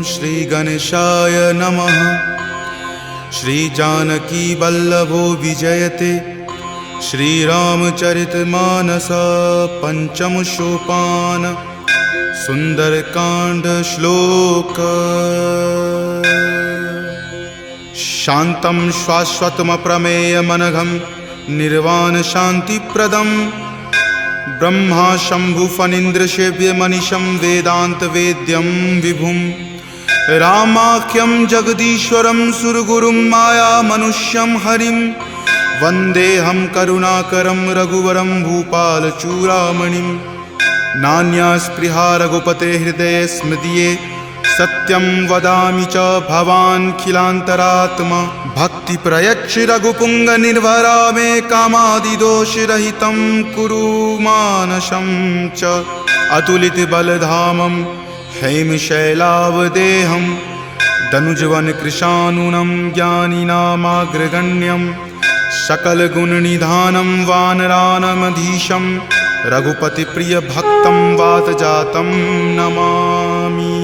श्री गणेशाय नमः। श्री जानकी वल्लभो विजयते श्रीरामचरितमानस पंचम सोपान सुंदरकांड श्लोक। शांतं शाश्वतमप्रमेयमनघं निर्वाण शांतिप्रदं ब्रह्मा शंभु फणीन्द्रसेव्यमनिशं वेदांत वेद्यं विभुं रामाख्यं जगदीश्वरं सुरगुरुं माया मनुष्यं हरिं वन्देऽहं करुणाकरं रघुवरं भूपालचूडामणिं। नान्या स्पृहा रघुपते हृदये स्मृतिये सत्यं वदामि च भवान् खिलान्तरात्मा। भक्ति प्रयच्छ रघुपुंग निर्भरा मे कामादिदोषरहितं कुरु मानसं च। अतुलित बलधामं हेमशैलावदेहं दनुजवन कृशानुनं ज्ञानिनामाग्रगण्यं सकलगुणनिधानं वानरानमधीशं रघुपति प्रिय भक्तं वातजातं नमामि।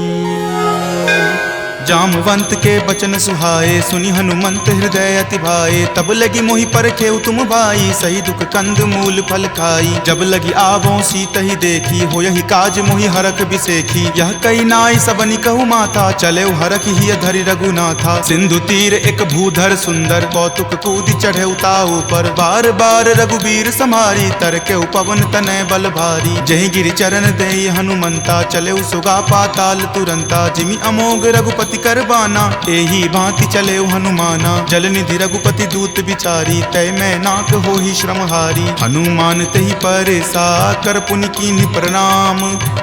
जामवंत के बचन सुहाए सुनि हनुमंत हृदय अति भाए। तब लगी मोहि परखेउ तुम भाई सही दुख कंद मूल फल खाई। जब लगी आवों सीत ही देखी हो यही काज मोहि हरख बिसेखी। यह कई नाई सबनि कहु माथा चले हरख ही धरि रघुनाथा। सिंधु तीर एक भूधर सुंदर कौतुक कूदि चढ़े उताऊ पर। बार बार रघुबीर समारी तर के पवन तनय बल भारी। जहि गिरि चरण देई हनुमंता चले सुगा पाताल तुरंता। जिमि अमोघ रघुपति करबाना एही भांति चले हनुमाना। जल निधि रघुपति दूत बिचारी तय मैं नाक हो ही श्रमहारी। हनुमान तहि परेसा कर पुनि कीन्ह प्रणाम।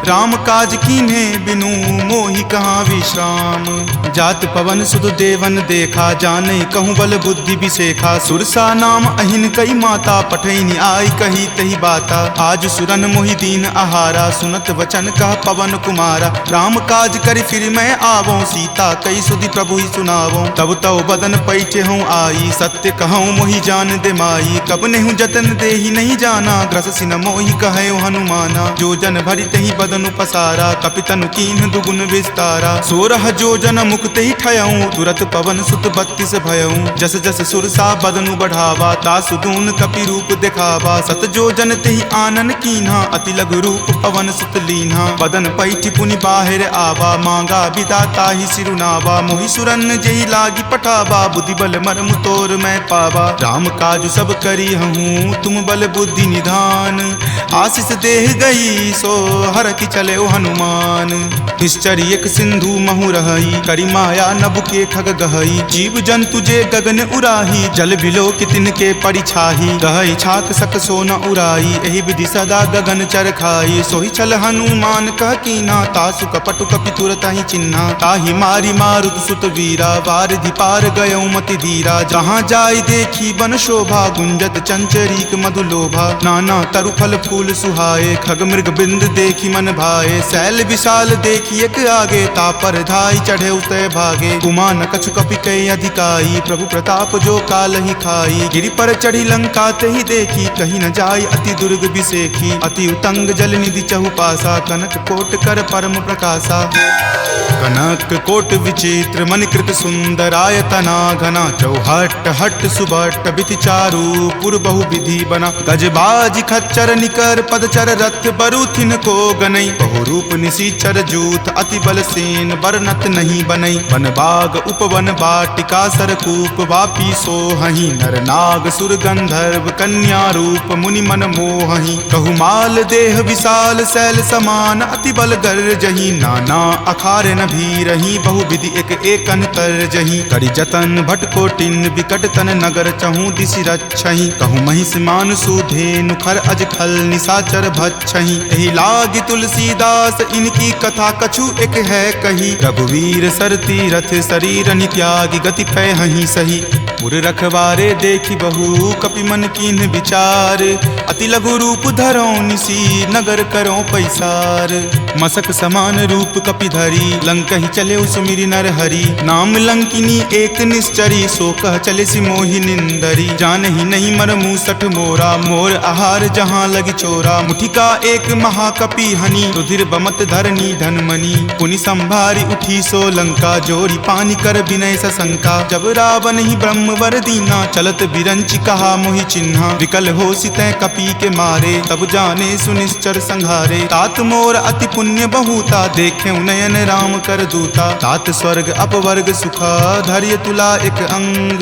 राम काज कीन्हे बिनु मोहि कहाँ विश्राम। जात पवन सुत देवन देखा जानई कहूँ बल बुद्धि बिसेखा। सुरसा नाम अहिन कई माता पठैनी आई कही तही बाता। आज सुरन मोहि दीन आहारा सुनत वचन कह पवन कुमारा। राम काज करि फिर मैं आवों सीता कई सुधि प्रभु ही सुनावो। तब तव बदन पैठे हूँ आई सत्य कहूँ मोहि जान दे माई। कब नेहु जतन दे ही नहीं जाना ग्रससि न मोहि कहे हनुमाना। जो जन भरि तहि बदन पसारा कपितनु कीन्ह दुगुन विस्तारा। 16 जो जन मुक्त ही ठयऊँ तुरत पवन सुत 32 भयऊँ। जस जस सुरसा बदनु बढ़ावा तासु दून कपि रूप दिखावा। सत जो जन तेहि आनन कीन्हा अति लघु रूप पवन सुत लीन्हा। बदन पैठि पुनि बाहिर आवा मांगा विदाता ही सिरुनावा। मोहि सुरन जेहि लागी पठावा बुद्धि बल मर्म तोर मैं पावा। राम काज सब करी हूँ तुम बल बुद्धि निधान। आशीष देह गई सो हर की चले हनुमान। निश्चर एक सिंधु महु रही करी माया नभ के खग गहई। जीव जंतु जे गगन उराही जल बिलो कितिन के परिछाही। गहई छाक सक सो न उराई एहि विधि सदा गगन चर खाई। सोहि छल हनुमान कह कीना तासु कपटु कपि तुरत ही चिन्हा। ताहि मारी मारुत सुत वीरा वारिधि पार गयौ मति धीरा। जहाँ जाय देखी बन शोभा गुंजत चंचरीक मधु लोभा। नाना तरु फल फूल सुहाए खग मृग बिंद देखी मन भाए। शैल विशाल देखी एक आगे तापर धाई चढ़े उतय भागे। कुमान कछु कपि कई अधिकाई प्रभु प्रताप जो काल ही खाई। गिरि पर चढ़ी लंका तेहि देखी कहीं न जाय अति दुर्ग बिसेखी। अति उतंग जल निधि चहु पासा कनक कोट कर परम प्रकाशा। कनक कोट विचित्र मणिकृत सुंदरायतना घना। चौहट हट सुबट बिति चारु पुर बहु विधि बना। गजबाज खच्चर निकर पदचर रथ बरुथिन को गनई। बहु रूप निशिचर जूथ अति बल सेन बरनत नहीं बनई। वन बाग उपवन बाटिका सरकूप वापी सोहहि। नर नाग सुर गंधर्व कन्या रूप मुनि मन मोहहि। कहु माल देह विशाल शैल समान अति बल गर्जहि। नाना अखारे न भी रही बहु विधि एक एकन कर जही। करि जतन भट कोटिन विकट तन नगर चहु दिशि रक्षहि। कहु महिष मान सुधेनु खर अज खल निशाचर भक्षहि। एहि लागी तुलसीदास इनकी कथा कछु एक है कही। रघुवीर सर तीरथ शरीर नित्यागी गति पै हहि सही। पुर रखवारे देखी बहु कपि मन कीन्ह विचार। अति लघु रूप धरो निसी नगर करो पैसार। मसक समान रूप कपि धरी लंक ही चले उस सुमिरि नर हरि। नाम लंकिनी एक निश्चरी, सो कह चले सि मोहि निंदरी। जानहि नहीं मर मूसठ मोरा, मोर आहार जहाँ लगी चोरा। मुठिका एक महाकपि हनि, रुधिर बमत धरनी धनमणि। पुनि संभारी उठी सो लंका, जोरी पानी कर विनय सशंका। जब रावण ही ब्रह्म वर दीना, चलत बिरंचि कहा मोहि चिन्हा। विकल हो सितै कपि के मारे, तब जाने सुनिश्चर संघारे। तात मोर अति पुण्य बहुता, देखे नयन राम कर दूता। तात स्वर्ग अपवर्ग सुखा, धैर्य तुला एक अंग।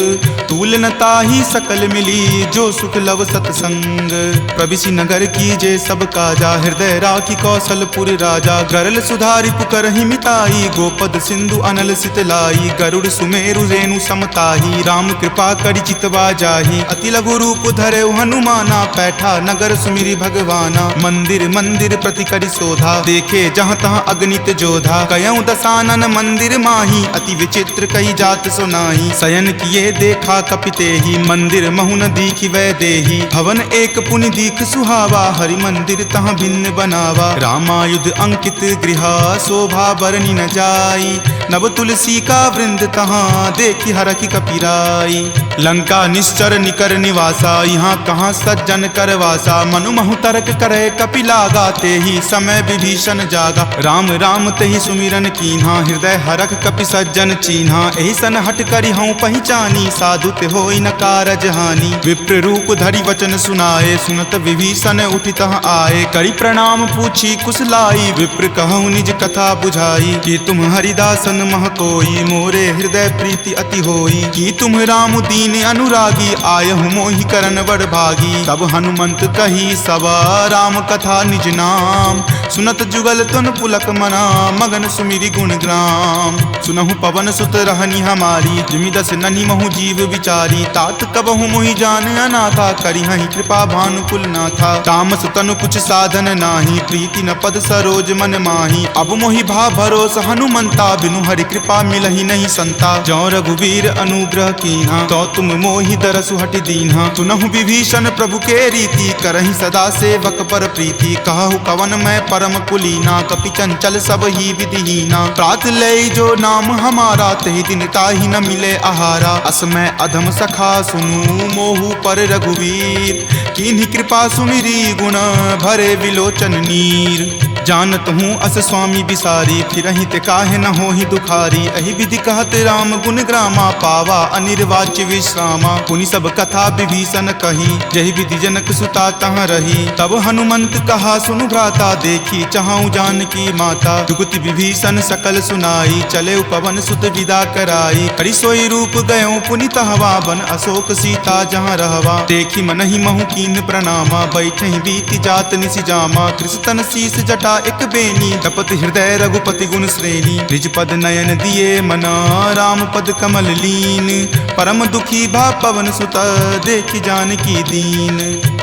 तूल न ताहि सकल मिली, जो सुख लव सतसंग। प्रविशि नगर की जे सब काजा, हृदय राखी कौशलपुर राजा। गरल सुधारि पुकरहि मिताई, गोपद सिंधु अनल सितलाई। गरुड़ सुमेरु रेणु समताही, राम कृपा करि चितवा जाहि। अति लघु रूप धरे हनुमाना, पैठा नगर सुमिरि भगवाना। मंदिर मंदिर प्रति करि शोधा, देखे जहाँ तहाँ अगणित जोधा। कयऊँ दसानन मंदिर माही, अति विचित्र कही जात सुनाई। शयन किए देखा कपितेहि, मंदिर महु न दीखि वै देहि। भवन एक पुनि दीख सुहावा, हरि मंदिर तहाँ भिन्न बनावा। रामायुध अंकित गृहा, शोभा बरनि न जाई। नव तुलसी का वृंद तहाँ, देखि हरखि कपिराई। लंका निश्चर निकर निवासा, यहाँ कहाँ सज्जन कर वासा। मनु महु तर्क करे कपि लागा, तेहि समय विभीषण जागा। राम राम तेहि सुमिरन कीन्हा, हृदय हरख कपि सज्जन चीन्हा। एहि सन हट करि हऊँ पहिचानी, साधु ते होई न कारज हानि। विप्र रूप धरि वचन सुनाए, सुनत विभीषण उठि तहाँ आए। करि प्रणाम पूछी कुशलाई, विप्र कहूँ निज कथा बुझाई। कि तुम हरिदासन मह कोई, मोरे हृदय प्रीति अति होई। कि तुम राम दीन अनुरागी, आयहु मोहि करन बड़ भागी। तब हनुमंत कही सवा, राम कथा निज नाम। सुनत जुगल तुन पुलक मना, मगन सुमिरि गुण ग्राम। सुनहु पवन सुत रहनी हमारी, जिमि दस ननि महु जीव विचारी। तात कबहु मोहि जान अनाथा, करिहहि कृपा भानुकुल नाथा। तामस तनु कुछ साधन नाही, प्रीति न पद सरोज मन माही। अब मोहि भा भरोस हनुमंता, बिनु हरि कृपा मिलहि नहीं संता। जौ रघुवीर अनुग्रह कीन्हा, तो तुम मोहि दरसु हटि दीन्हा। सुनहु विभीषण प्रभु के रीति, करहि सदा सेवक पर प्रीति। कहु कवन मैं परम कुलीना, कपि चंचल सब ही विधिहीना। प्रात लय जो नाम हमारा, तहि दिन ताहि न मिले आहारा। असमय अधम सखा सुनु, मोहु पर रघुवीर। कीन्ही कृपा सुमिरी, गुण भरे विलोचन नीर। जानत हूँ अस स्वामी बिसारी, फिरहि ते काहे न होहि दुखारी। एहि विधि कहत राम गुण ग्रामा, पावा अनिर्वाच्य विश्रामा। पुनि सब कथा विभीषण कही, जहि विधि जनक सुता तहाँ रही। तब हनुमंत कहा सुनु भ्राता, देखी चाहूँ जानकी माता। जुगति विभीषण सकल सुनाई, चले पवन सुत विदा कराई। हरि सोई रूप गयो पुनि तहवा, बन अशोक सीता जहाँ रहवा। देखी मनहि महु कीन प्रणामा, बैठे बीति जात निसि जामा। कृष्ण शीस जटा एक बेनी, तपत हृदय रघुपति गुण श्रेणी। निज पद नयन दिए मना, राम पद कमल लीन। परम दुखी भा पवन सुत, देखि जानकी दीन।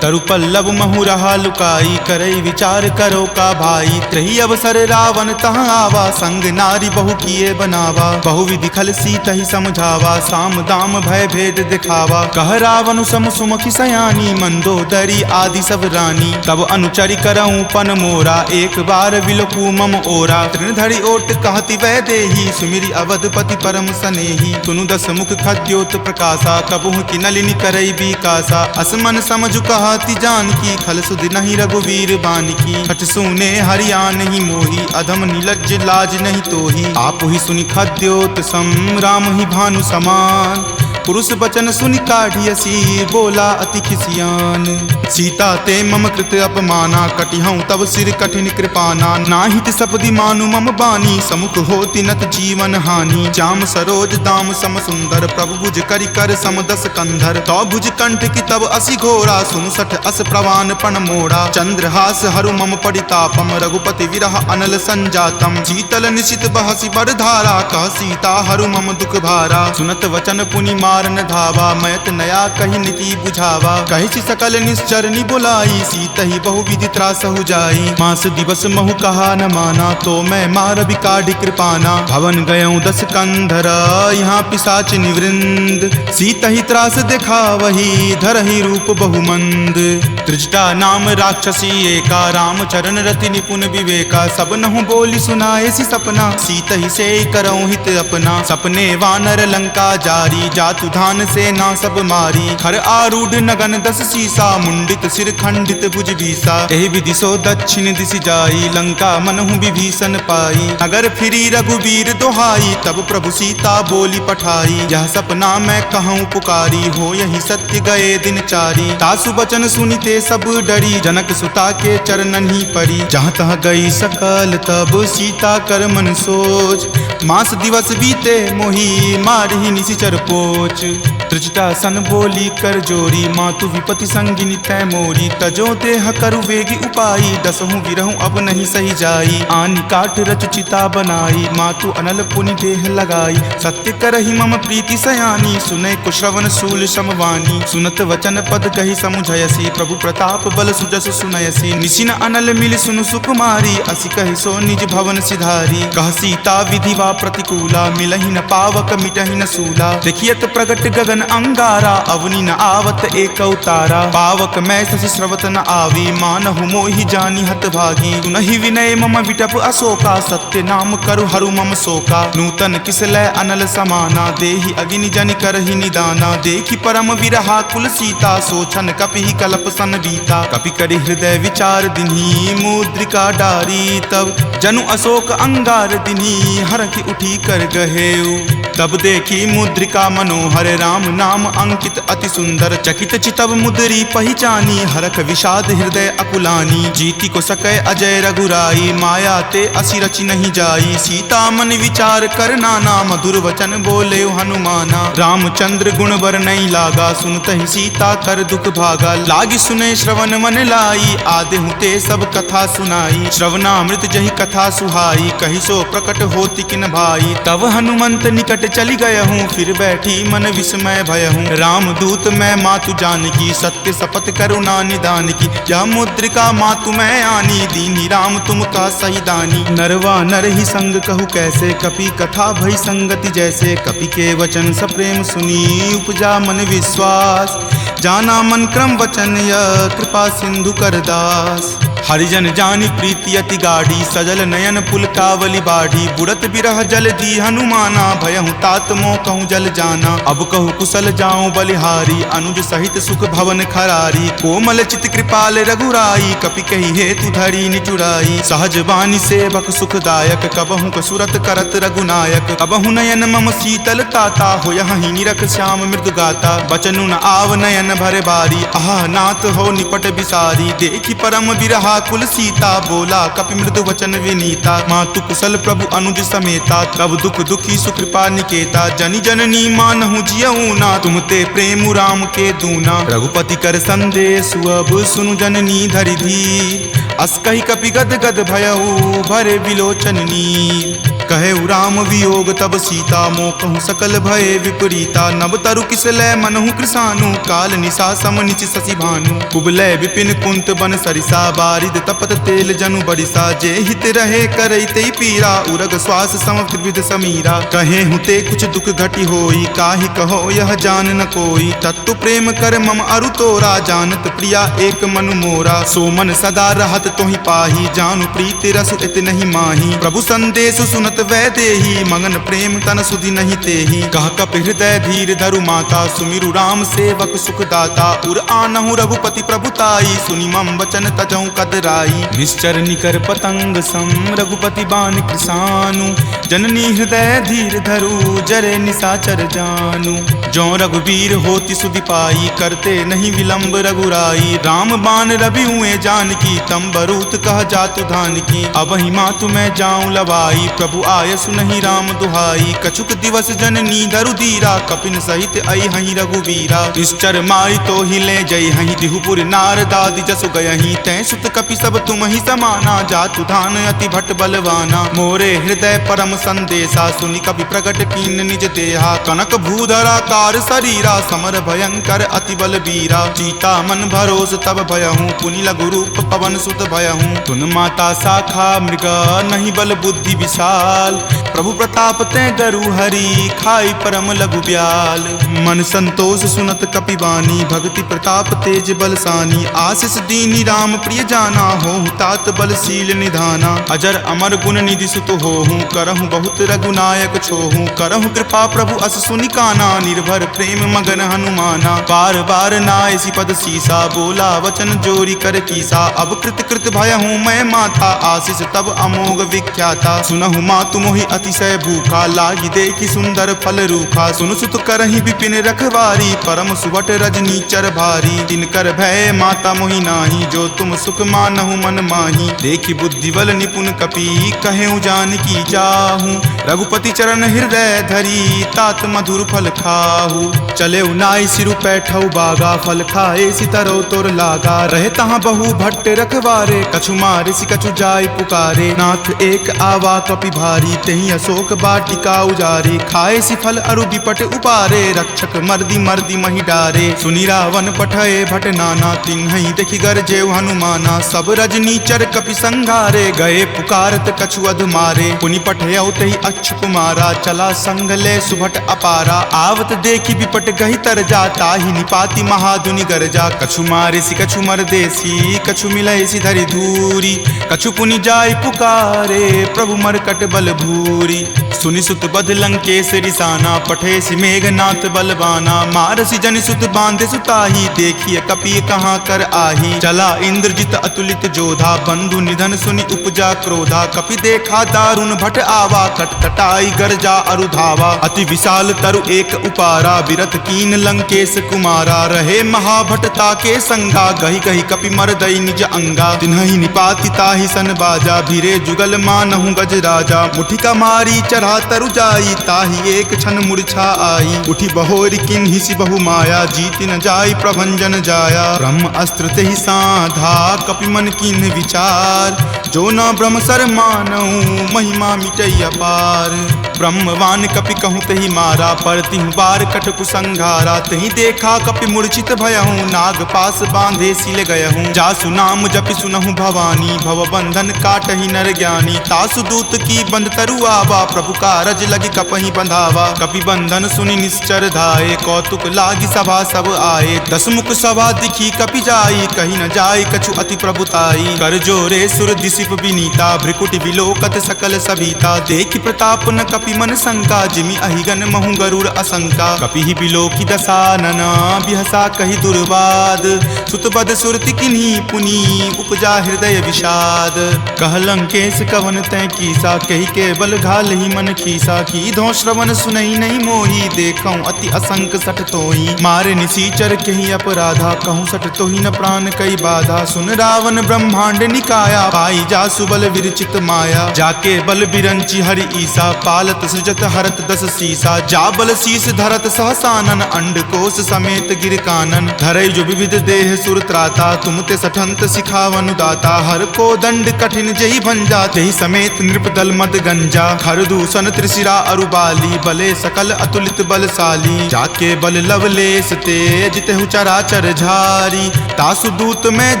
तरु पल्लव महु रहा लुकाई, करई विचार करो का भाई। त्रही अवसर रावण तहाँ आवा, संग नारी बहु किए बनावा। बहु विधि खल सीतहि समझावा, साम दाम भय भेद दिखावा। कह रावण सम सुमुखि सयानी, मंदोदरी आदि सब रानी। तब अनुचरि करऊँ पन मोरा, एक बार विलोकू मम ओरा। तृणधरि ओट कहति वै देही, सुमिरि अवधपति परम सनेही। सुनु दस मुख खद्योत प्रकाशा, कबहुँ की नलिनी करई बिकासा। असमन समझु कहति जानकी, खल सुधि नहीं रघुवीर बानकी। खट सुने हरियाण ही मोही, अधम नीलज्ज लाज नहीं तोही। आप ही सुनि खद्योत सम, राम ही भानु समान। पुरुष बचन सुनि काढ़ियसी, बोला अति खिसियान। सीता ते मम कृत अपमाना, कटिहऊँ तब सिर कठिन कृपाना। नाहित सपदि मानु मम बानी, समुख होति नत जीवन हानि। श्याम सरोज दाम सम सुंदर, प्रभु भुज करि कर सम दस कंधर। तो भुज कंठ की तब असि घोरा, सुनु सठ अस प्रवान पण मोड़ा। चंद्रहास हरु मम परितापम, रघुपति विरह अनल संजातम। शीतल निशित बहसि बड़ धारा, कह सीता हरु मम दुख भारा। सुनत वचन पुनि मारन धावा, मैत नया कही नीति बुझावा। कही सकल निश्चरनी बुलाई, सीतहि बहुविधि त्रास हो जाई। मास दिवस महु कहा न माना, तो मैं मार बिकाढ़ी कृपाना। भवन गयऊँ 10 कंधरा, यहाँ पिशाच निवृंद। सीतहि त्रास देखा वही, धरहि रूप बहुमंद। त्रिजटा नाम राक्षसी एका, राम चरण रति निपुण विवेका। सब नहु बोली सुनाए सी सपना, सीतहि से करऊँ हित अपना। सपने वानर लंका जारी, जातु धान से ना सब मारी। खर आरूढ़ नगन 10 सीसा, मुंडित सिर खंडित भुज बीसा। एहि विधि सो दक्षिण दिशि जाई, लंका मनहु विभीषण पाई। नगर फिरी रघुबीर दोहाई, तब प्रभु सीता बोली पठाई। यह सपना मैं कहूँ पुकारी, हो यही सत्य गए दिन चारी। तासु बचन सुनिते सब डरी, जनक सुता के चरणन ही परी। जहाँ तहाँ गई सकल तब सीता कर मन सोच। मास दिवस बीते मोही, मारहि निशिचर पोच। त्रिजटा सन बोली कर जोरी, मातु विपति संगिनी तै मोरी। तजो देह करु वेगी उपाई, दसहु विरहु अब नहीं सही जाई। आनि काट रच चिता बनाई, मातु अनल पुनि देह लगाई। सत्य करहि मम प्रीति सयानी, सुनै कुश्रवण शूल समवानी। सुनत वचन पद कहि समुझयसी, प्रभु प्रताप बल सुजस सुनयसी। निशिन अनल मिल सुनु सुकुमारी, असि कहि सो निज भवन सिधारी। कह सीता विधि वा प्रतिकूला, मिलहि न पावक मिटहि न सूला। देखियत प्रगट गगन अंगारा, अवनि न आवत एक तारा। पावक मैं शशि स्रवत न आवी, मानहु मोहि जानी हत भागी। सुनहि विनय मम विटप अशोका, सत्य नाम करु हरु मम शोका। नूतन किसलै अनल समाना, देहि अगिनि जनि करहि निदाना। देखि परम विरहा कुल सीता, सोचन कपिहि कलप सन बीता। कपि करि हृदय विचार दिन्ही, मुद्रिका डारी। तब जनु अशोक अंगार दिन्ही, हरखि उठी कर गहेऊ। तब देखी मुद्रिका मनोहर, राम नाम अंकित अति सुंदर। चकित चितव मुद्री पहचानी, हरख विषाद हृदय अकुलानी। जीति को सकै अजय रघुराई, माया ते असि रचि नहीं जाई। सीता मन विचार कर नाना, मधुर वचन बोले हनुमाना। रामचंद्र गुण बर नहीं लागा, सुनतहि सीता कर दुख भागा। लागी सुने श्रवण मन लाई, आदेहु ते सब कथा सुनाई। श्रवणामृत जहि कथा सुहाई, कहि सो प्रकट होति किन भाई। तब हनुमंत निकट चली गयहूँ, फिर बैठी मन विस्मय भयहूँ। राम दूत मैं मातु जानकी, सत्य शपथ करुणा निदान की। यह मुद्रिका मातु मैं आनी, दीनी राम तुम का सही दानी। नरवा नर ही संग कहु कैसे, कपि कथा भई संगति जैसे। कपि के वचन सप्रेम सुनी, उपजा मन विश्वास। जाना मन क्रम वचन यह, कृपा सिंधु कर दास। हरिजन जानी प्रीति अति गाढ़ी, सजल नयन पुलकावली बाढ़ी। बुड़त बिरह जल दी हनुमाना, भयहु तात मोह कहूँ जल जाना। अब कहु कुशल जाऊँ बलिहारी, अनुज सहित सुख भवन खरारी। कोमल चित कृपाल रघुराई, कपि कही हेतु धरी निचुराई। सहज बानी सेवक सुखदायक, कबहु कसुरत करत रघुनायक। कबहु नयन मम शीतल ताता, होयहि निरख श्याम मृदु गाता। बचनु न आव नयन भर बारी, आह नाथ हो निपट बिसारी। देखि परम बिरहा कुल सीता, बोला कपि मृदु वचन विनीता। मातु कुशल प्रभु अनुज समेता, तब दुख दुखी सुकृपा निकेता। जनि जननी मानहु जियऊ ना, तुम ते प्रेम राम के दूना। रघुपति कर संदेश अब सुनु जननी धरि धीर। अस कहि कपि गद गद भयऊ, भरे विलोचन नीर। कहे राम वियोग तब सीता, मोह कहूँ सकल भय विपरीता। नब तरु किसलै मनहु कृसानु, काल निशा सम निचि शशि भानु। कुबलय विपिन कुंत बन सरिसा, बारिद तपत तेल जनु बरिसा। जे हित रहे करैते पीरा, उरग श्वास सम त्रिविध समीरा। कहे हुते कुछ दुख घटी होई, काहि कहो यह जान न कोई। तत्व प्रेम कर मम अरु तोरा, जानत प्रिया एक मनु मोरा। सो मन सदा रहत तोहि पाही, जानु प्रीति रसु इत नहीं माही। प्रभु संदेश सुनत वै देही, मगन प्रेम तन सुधि नहीं तेही। कह कपि हृदय धीर धरु माता, सुमिरु राम सेवक सुख दाता। उर आनहु रघुपति प्रभुताई, सुनि मम वचन तजहु कदराई। निश्चर निकर पतंग सम, रघुपति बान कृसानु। जननी हृदय धीर धरु, जरे निशाचर जानु। जो रघुबीर होति सुधि पाई, करते नहीं विलंब रघुराई। राम बान रवि हुए जानकी, तम बरूत कह जातु धान की। अब ही मातु मैं जाऊं लवाई, प्रभु आय सुनहि राम दुहाई। कछुक दिवस जननी धरु धीरा, कपिन सहित आई हहीं रघुवीरा। निश्चर मारी तो हिले जय हहीं, दिहुपुर नारदादि जसु गयहीं। तै सुत कपि सब तुम ही समाना, जातु धान अति भट बलवाना। मोरे हृदय परम संदेशा सुनि कपि प्रकट कीन निज देहा कनक भूधराकार शरीरा समर भयंकर अति बल बीरा सीता मन भरोस तब भयहूँ पुनि लघु रूप पवन सुत भयहूँ तुन माता शाखा मृगा नहीं बल बुद्धि विशाल प्रभु प्रताप ते गरु हरि खाई परम लघु ब्याल मन संतोष सुनत कपिवानी भक्ति प्रताप तेज बलसानी आशीष दीनी राम प्रिय जाना हो तात बलशील निधाना अजर अमर गुण निधि सुत होहूँ करहूँ बहुत रघुनायक छोहूँ करहूँ कृपा प्रभु अस सुनि काना निर्भर प्रेम मगन हनुमाना बार बार नायसी पद सीसा बोला वचन जोरी कर कीसा अब कृत कृत भयहूँ मैं माता आशीष तब अमोघ विख्याता सुनहु मातु मोहि अतिशय भूखा लागी देखी सुंदर फल रूखा सुन सुत करहि विपिन रखवारी परम सुवट रजनी चर भारी तिनकर भय माता मोहि नाही जो तुम सुख मानहु मन माही देखी बुद्धि बल निपुण कपि कहेउ जानकी जाहू रघुपति चरण हृदय धरी तात मधुर फल खाहू चले नाई सिरु पैठौ बागा फल खाए सितरो तोर लागा रहे तहाँ बहु भट्ट रखवारे कछु मारे सि कछु जाय पुकारे नाथ एक आवा कपि भारी तही अशोक बाटिका उजारे खाए सि फल अरु विपट उपारे रक्षक मर्दी मर्दी मही डारे सुनि रावण पठये भट नाना तिन्हि देखि गरजेउ हनुमाना सब रजनी चर कपि संघारे गए पुकारत कछु अध मारे पुनि पठयउ तहि अच्छ कुमारा चला संग ले सुभट अपारा आवत देखि विपट गहि तर जाता ही निपाति महाधुनि गरजा कछु मारे सि कछु मरदेसी कछु मिलय सि धरि धूरी कछु पुनि जाय पुकारे प्रभु मरकट बल भूरी सुनि सुत बध लंकेश रिसाना पठे सि मेघनाथ बलवाना मारसि जनि सुत बांधे सुताही देखिए कपि कहाँ कर आही चला इंद्रजित अतुलित जोधा बंधु निधन सुनि उपजा क्रोधा कपि देखा दारुण भट आवा कटकटाई गरजा अरु धावा अति विशाल तरु एक उपारा विरत कीन लंकेश कुमारा रहे महाभटता के संगा गही गही कपि मरदई निज अंगा तिन्हि निपाति ताहि सन बाजा भिरे जुगल मानहु गज राजा मुठिका मारी चढ़ा तरु जाई ताहि एक क्षण मूर्छा आई उठी बहोरी किन्हि सि बहु माया जीति न जाई प्रभंजन जाया ब्रह्म अस्त्र तेहि साधा कपि मन किन्हि विचार जो न ब्रह्म सर मानहु महिमा मिटई अपार ब्रह्मवान कपि कहूँ तहि मारा परतिहु बार कटकु संघारा तहि देखा कपि मूर्छित भयहूँ नाग पास बांधे सिल गयहूँ जासु नाम जपि सुनहु भवानी भव बंधन काटहि नर ज्ञानी तासु दूत की बंध तरु आवा प्रभु कारज लगी कपहि बंधावा कपि बंधन सुनि निश्चर धाये कौतुक लागी सभा सब आए दस मुख सभा दिखी कपि जाई कहीं न जाई कछु अति प्रभुताई कर जोरे सुर दिसिप विनीता भ्रिकुटि विलोकत सकल सभीता देखि प्रताप न कपि मन शंका जिमि अहिगन महु गरुड़ असंका कपि ही बिलोकी दसानना बिहसा कहि दुर्वाद सुतबद सुरति किन्ही पुनि उपजा हृदय विषाद कह लंकेश कवन तै कीसा कहि के बल घाल ही मन खीसा की धो श्रवण सुनई नहीं मोही देखऊं अति असंक सठ तोही मारे निसीचर कहीं अपराधा कहूँ सठ तोही न प्राण कई बाधा सुन रावण ब्रह्मांड निकाया पाई जा सुबल विरचित माया जाके बल बिरंची हरि ईसा पालत सृजत हरत दस सीसा जा बल शीस धरत सहसानन अंड कोश समेत गिर कानन धरई जो विविध देह सुर त्राता तुम ते सठंत सिखावनु दाता हर को दंड कठिन जही भंजा जही समेत नृपदल मद गंजा खर दूषण त्रिशिरा अरुबाली बले सकल अतुलित बलशाली जाके बल लवलेश तेज तेहु चराचर झारी तासु दूत में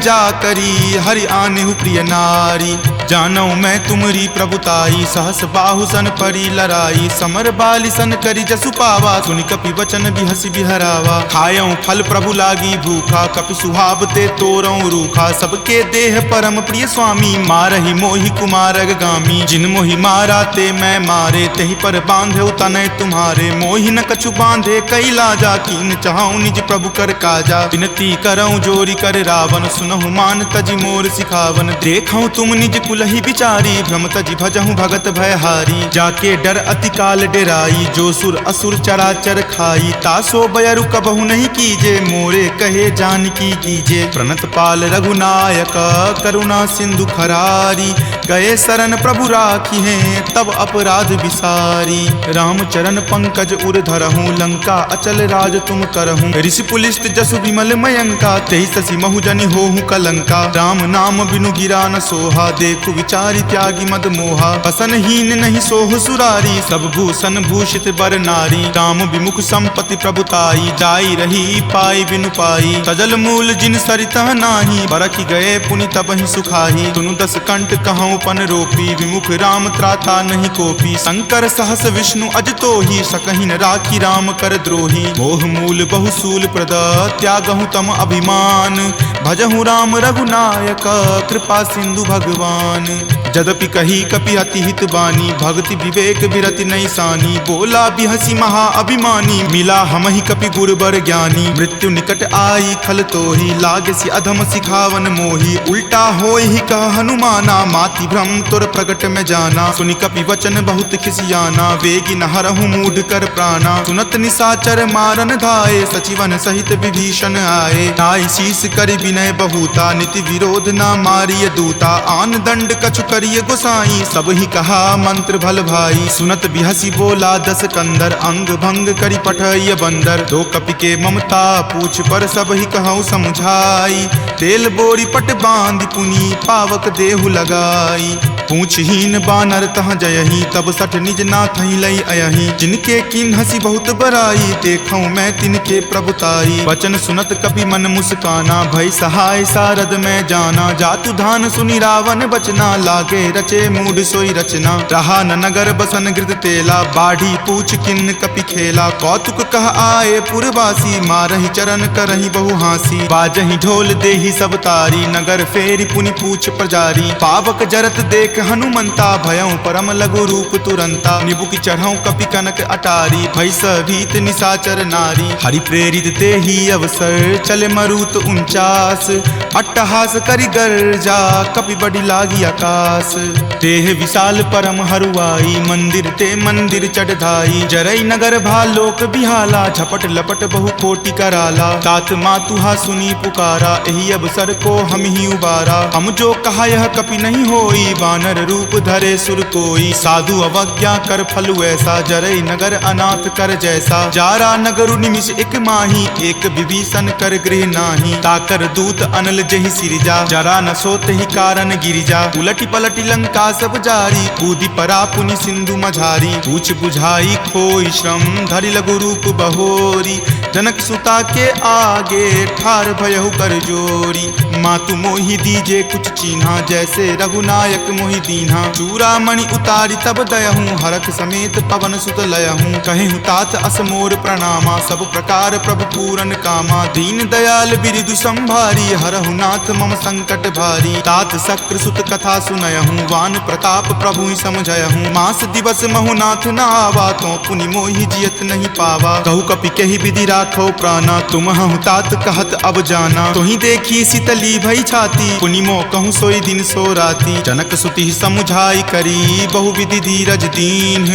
जा करी हरि आनेहु प्रिय नारी जानो मैं तुमरी प्रभुताई सहस बाहु सन परी लराई समर बाली सन करी जसु पावा सुनि कपि वचन बिहसि बिहरावा खायऊं फल प्रभु लागी भूखा कपि सुहाव ते तोरऊं रूखा सबके देह परम प्रिय स्वामी मारहि मोहि कुमारग गामी जिन मोहि मारा ते मैं मारे तही पर बांधे तनय तुम्हारे मोहि न कछु बांधे कई लाजा कीन चाहूं निज प्रभु कर काजा विनती करऊं जोरी कर रावण सुनहु मान तजि मोर सिखावन देखऊं तुम निज कुलहि बिचारी भ्रम तजि भजहूं भगत भयहारी जाके डर अति काल डेराई, जो सुर असुर चराचर खाई, तासो बयरु कबहु नहीं कीजे, मोरे कहे जानकी कीजे। प्रणत पाल रघुनायक करुणा सिंधु खरारी, गए शरण प्रभु राखी हैं तब अपराध विसारी। राम चरण पंकज उर धरहूँ, लंका अचल राज तुम करहूँ। ऋषि पुलिस्त जसु विमल मयंका, तेहि ससी महु जनि होहु कलंका। राम नाम बिनु गिरा न सोहा, देखु विचारी त्यागी मद मोहा। बसनहीन नहीं सोह सुरारी, सब भूषण भूषित बर नारी। राम विमुख संपत्ति प्रभुताई, जाई रही पाई बिनु पाई। सजल मूल जिन सरिता नाही, बरखि गए पुनि तबहि सुखाही। सुनु दस कंठ कहूँ पन रोपी, विमुख राम त्राता नहीं कोपी। शंकर सहस विष्णु अज तोहि, सकहि न राखी राम कर द्रोही। मोह मूल बहुसूल प्रद, त्यागहु तम अभिमान। भजहु राम रघुनायक, कृपा सिंधु भगवान। जदपि कही कपि अति हित बानी, भक्ति विवेक विरति नहीं सानी। बोला बिहसी महा अभिमानी, मिला हमहि कपि गुर बर ज्ञानी। मृत्यु निकट आई खल तोहि, लागे सि अधम सिखावन मोहि। उल्टा होय ही कह हनुमाना, माति भ्रम तुर प्रगट में जाना। सुनि कपि वचन बहुत खिसियाना, वेगी न हरहु मूढ़ कर प्राणा। सुनत निसाचर मारन धाये, सचिवन सहित विभीषण आए। नाई शीस करि विनय बहुता, नीति विरोध ना मारिय दूता। आन दंड कछु करिय गोसाई, सब ही कहा मंत्र भल भाई। सुनत बिहसी बोला दस कंदर, अंग भंग करि पठय बंदर। दो कपि के ममता पूछ पर, सब ही कहूँ समझाई। तेल बोरी पट बांध पुनी, पावक देहु लगाई। पूछहीन बानर तह जयही, तब सठ निज नाथ ही लई अयही। जिनके किन हसी बहुत बराई, देखूं मैं तिनके प्रभुताई। वचन सुनत कपि मन मुस्काना, भय सहाय सारद में जाना। जातु धान सुनि रावण बचना, लागे रचे मूढ़ सोई रचना। रहा न नगर बसन गृत तेला, बाढ़ी पूछ किन कपि खेला। कौतुक कह आए पुरवासी, मारहि चरण करहि बहु हासी। बाजहि ढोल देहि सब तारी, नगर फेरी पुनि पूछ प्रजारी। पावक जरत देख हनुमंता, भयं परम लघु रूप तुरंता। निबुक चढ़ऊ कपि कनक अटारी, भय भीत निसाचर नारी। हरि प्रेरित ते ही अवसर, चले मरुत 49। अट्टहास करि गर्जा, कपि बड़ी लागी आकाश। देह विशाल परम हरुआई, मंदिर ते मंदिर चढ़ाई। जरई नगर भालोक बिहाला, झपट लपट बहु कोटि कराला। तात मातुहा सुनी पुकारा, एहि अवसर को हम ही उबारा। हम जो कहा यह कपि नहीं होई, वानर रूप धरे सुर कोई। साधु अवज्ञा कर फलु ऐसा, जरई नगर अनाथ कर जैसा। जारा नगरु निमिष एक माही, एक विभीषण कर गृह नाही। ताकर दूत अनल जहि सिरजा, जरा न सोते ही कारण गिरिजा। उलटी पलटी लंका सब जारी, कूदी परा पुनि सिंधु मझारी। पूछ बुझाई खोई श्रम, धरि लघु रूप बहोरी। जनक सुता के आगे, ठार भयहु कर जोरी। मातु मोहि दीजे कुछ चीन्हा, जैसे रघुनायक मोहि दीन्हा। चूड़ामणि उतारी तब दयहूँ, हरख समेत पवन सुत लयहूँ। कहेहु तात असमोर प्रणामा, सब प्रकार प्रभु पूरन कामा। दीन दयाल बिरिदु संभारी, हरहु नाथ मम संकट भारी। तात शक्र सुत कथा सुनयहूँ, वान प्रताप प्रभु ही समझयहूँ। मास दिवस महु नाथ न आवा, तो पुनि मोहि जियत नहीं पावा। कहु कपि कहि विधि राखो प्राणा, तुम हूँ तात कहत अब जाना। तुहि देखी शीतली भई छाती, पुनि मो कहूँ सोई दिन सो राती। जनक सुति समुझाई करी, बहु विधि धीरज दीन।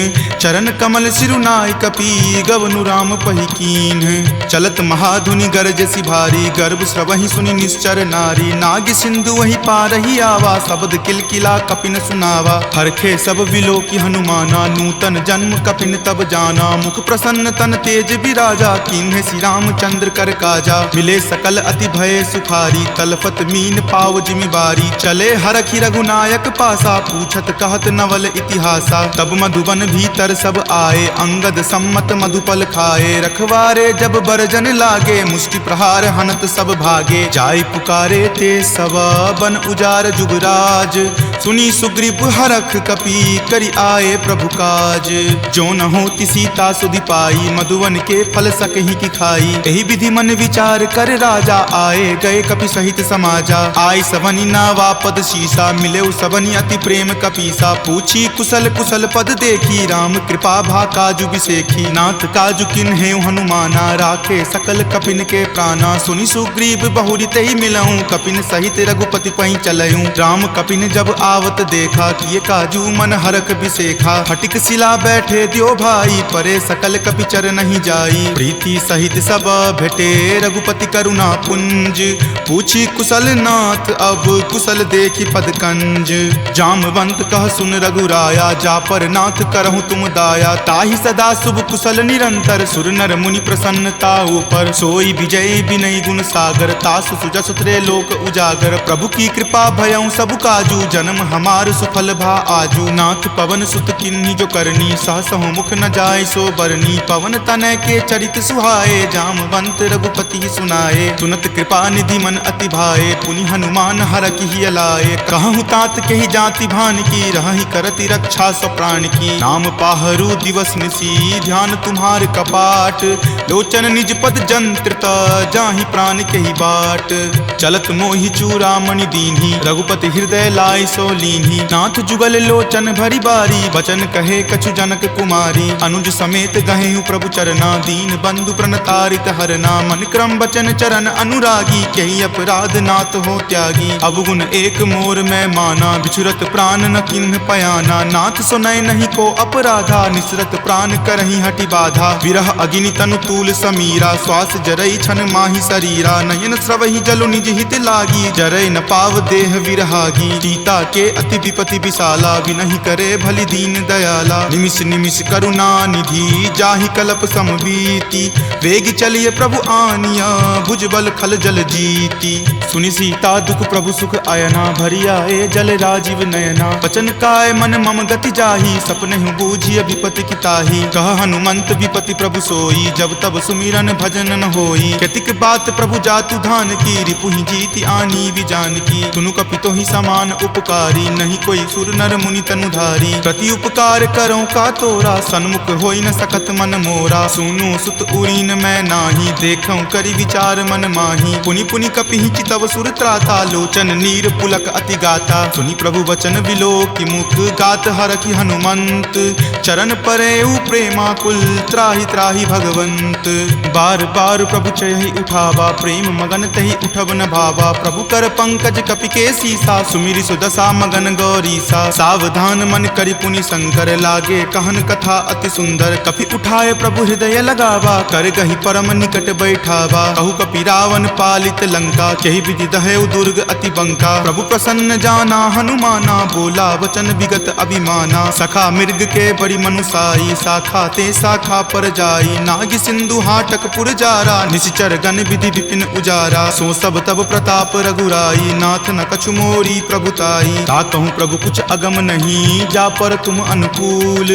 चरण कमल सिरुनाय कपि, गवनु राम पहि कीन। चलत महाधुनि गरजसि भारी, गर्भ स्रवहि सुनि निश्चर नारी। नाग सिंधु वही पारहि आवा, शब्द किलकिला कपिन सुनावा। हरखे सब विलोकि हनुमाना, नूतन जन्म कपिन तब जाना। मुख प्रसन्न तन तेज विराजा, कीन्हे श्री रामचंद्र कर काजा। मिले सकल अति भय सुखारी, तलफत मीन पाव जिमि बारी। चले हरखि रघुनायक पासा, पूछत कहत नवल इतिहासा। तब मधुबन भीतर सब आए, अंगद सम्मत मधुपल खाए। रखवारे जब बरजन लागे, मुष्टि प्रहार हनत सब भागे। जाय पुकारे ते सब, बन उजार जुगराज। सुनी सुग्रीव हरख कपि, करि आए प्रभु काज। जो न होति सीता सुधि पाई, मधुवन के फल सकहि की खाई। यही विधि मन विचार कर राजा, आए गए कपि सहित समाजा। आई सबनी नावा पद शीसा, मिले सबनी अति प्रेम कपीसा। पूछी कुशल कुशल पद देखी, राम कृपा भा काजु बिसेखी। नाथ काजु किन्हे हनुमाना, राखे सकल कपिन के प्राणा। सुनि सुग्रीव बहुरी तहि मिलऊं, कपिन सहित रघुपति पहि चलऊं। राम कपिन जब आवत देखा, किए काजू मन हरक बिसेखा। फटिक शिला बैठे द्यो भाई, परे सकल कपिचर नहीं जाई। प्रीति सहित सब भेटे, रघुपति करुणा पुंज। पूछी कुशल नाथ, अब कुशल देखी पद कंज। जामवंत कह सुन रघुराया, जा पर नाथ करहु तुम दाया। ताहि सदा शुभ कुशल निरंतर, सुर नर मुनि प्रसन्नता ऊपर। सोई विजय विनय गुण सागर, तासु सुजस त्रय लोक उजागर। प्रभु की कृपा भयउ सब काजू, जन्म हमार सुफल भा आजू। नाथ पवन सुत किन्ही जो करनी, सहसहु मुख न जाय सो बरनी। पवन तनय के चरित सुहाए, जामवंत रघुपति सुनाए। सुनत कृपा निधि मन अति भाए, पुनि हनुमान हरखि हिय लाए। कहूँ तात के ही जाति भान की, रहहि करति रक्षा स्व प्राण की। नाम पाहरू दिवस निसी, ध्यान तुम्हार कपाट। लोचन निज पद जंत्रित, जाहि प्राण के ही बाट। चलत मोहि चूड़ामणि दीन्ही, रघुपति हृदय लाय सो लीन्ही। नाथ जुगल लोचन भरी बारी, बचन कहे कछु जनक कुमारी। अनुज समेत गहेहु प्रभु चरना, दीन बंधु प्रणतारित हरना। मन क्रम बचन चरण अनुरागी, कही अपराध नाथ हो त्यागी। अवगुण एक मोर में माना, बिछुरत प्राण न किन्ह पयाना। नाथ सुनय नहीं को अपराधा, निसरत प्राण करहि हटि बाधा। विरह अग्नि तनु तूल समीरा, श्वास जरई छन माहि शरीरा। नयन स्रवहि जलु निज हित लागी, जरय न पाव देह विरहागी। सीता के अति विपति विशाला, विनहि करे भलि दीन दयाला। निमिष निमिष करुणा निधि, जाहि कलप समबीति। वेग चलिए प्रभु आनिया, भुजबल खल जल जीती। सुनि सीता दुख प्रभु सुख अयना, भरी आए जल राजीव नयना। बचन काय मन मम गति जाही, सपनेहु बूझिय विपति की ताही। कह हनुमंत विपति प्रभु सोई, जब तब सुमिरन भजन न होई। केतिक बात प्रभु जातु धान की, रिपुहि जीति आनी विजान की। तुनु कपितो ही समान उपकारी, नहीं कोई सुर नर मुनि तनुधारी। प्रति उपकार करो का तोरा, सन्मुख होई न सकत मन मोरा। सुनु सुत उरीन मैं नाही, देखऊं करि विचार मन माही। पुनि पुनि कपिहि चितव सुर त्राता, लोचन नीर पुलक अति गाता। सुनि प्रभु वचन विलोकि मुख, गात हरखि हनुमंत। चरण परेउ प्रेमाकुल, त्राहि त्राहि भगवंत। बार बार प्रभु चयहि उठावा, प्रेम मगन तहि उठब न भावा। प्रभु कर पंकज कपि के सीसा, सुमिरि सुदशा मगन गौरीसा। सावधान मन करि पुनि शंकर, लागे कहन कथा अति सुंदर। कपि उठाए प्रभु हृदय लगावा, कर गहि परम निकट बैठावा। कहु कपि रावण पालित लंका, केहि विधि दहेउ दुर्ग अति बंका। प्रभु प्रसन्न जाना हनुमाना, बोला वचन विगत अभिमाना। सखा मृग के बड़ी मनुसाई, शाखा ते शाखा पर जाई। नाग सिंधु हाटक पुर जारा, निशिचर गण विधि विपिन उजारा। सो सब तब प्रताप रघुराई, नाथ न कछु मोरी प्रभुताई। ताकहु प्रभु कुछ अगम नहीं, जा पर तुम अनुकूल।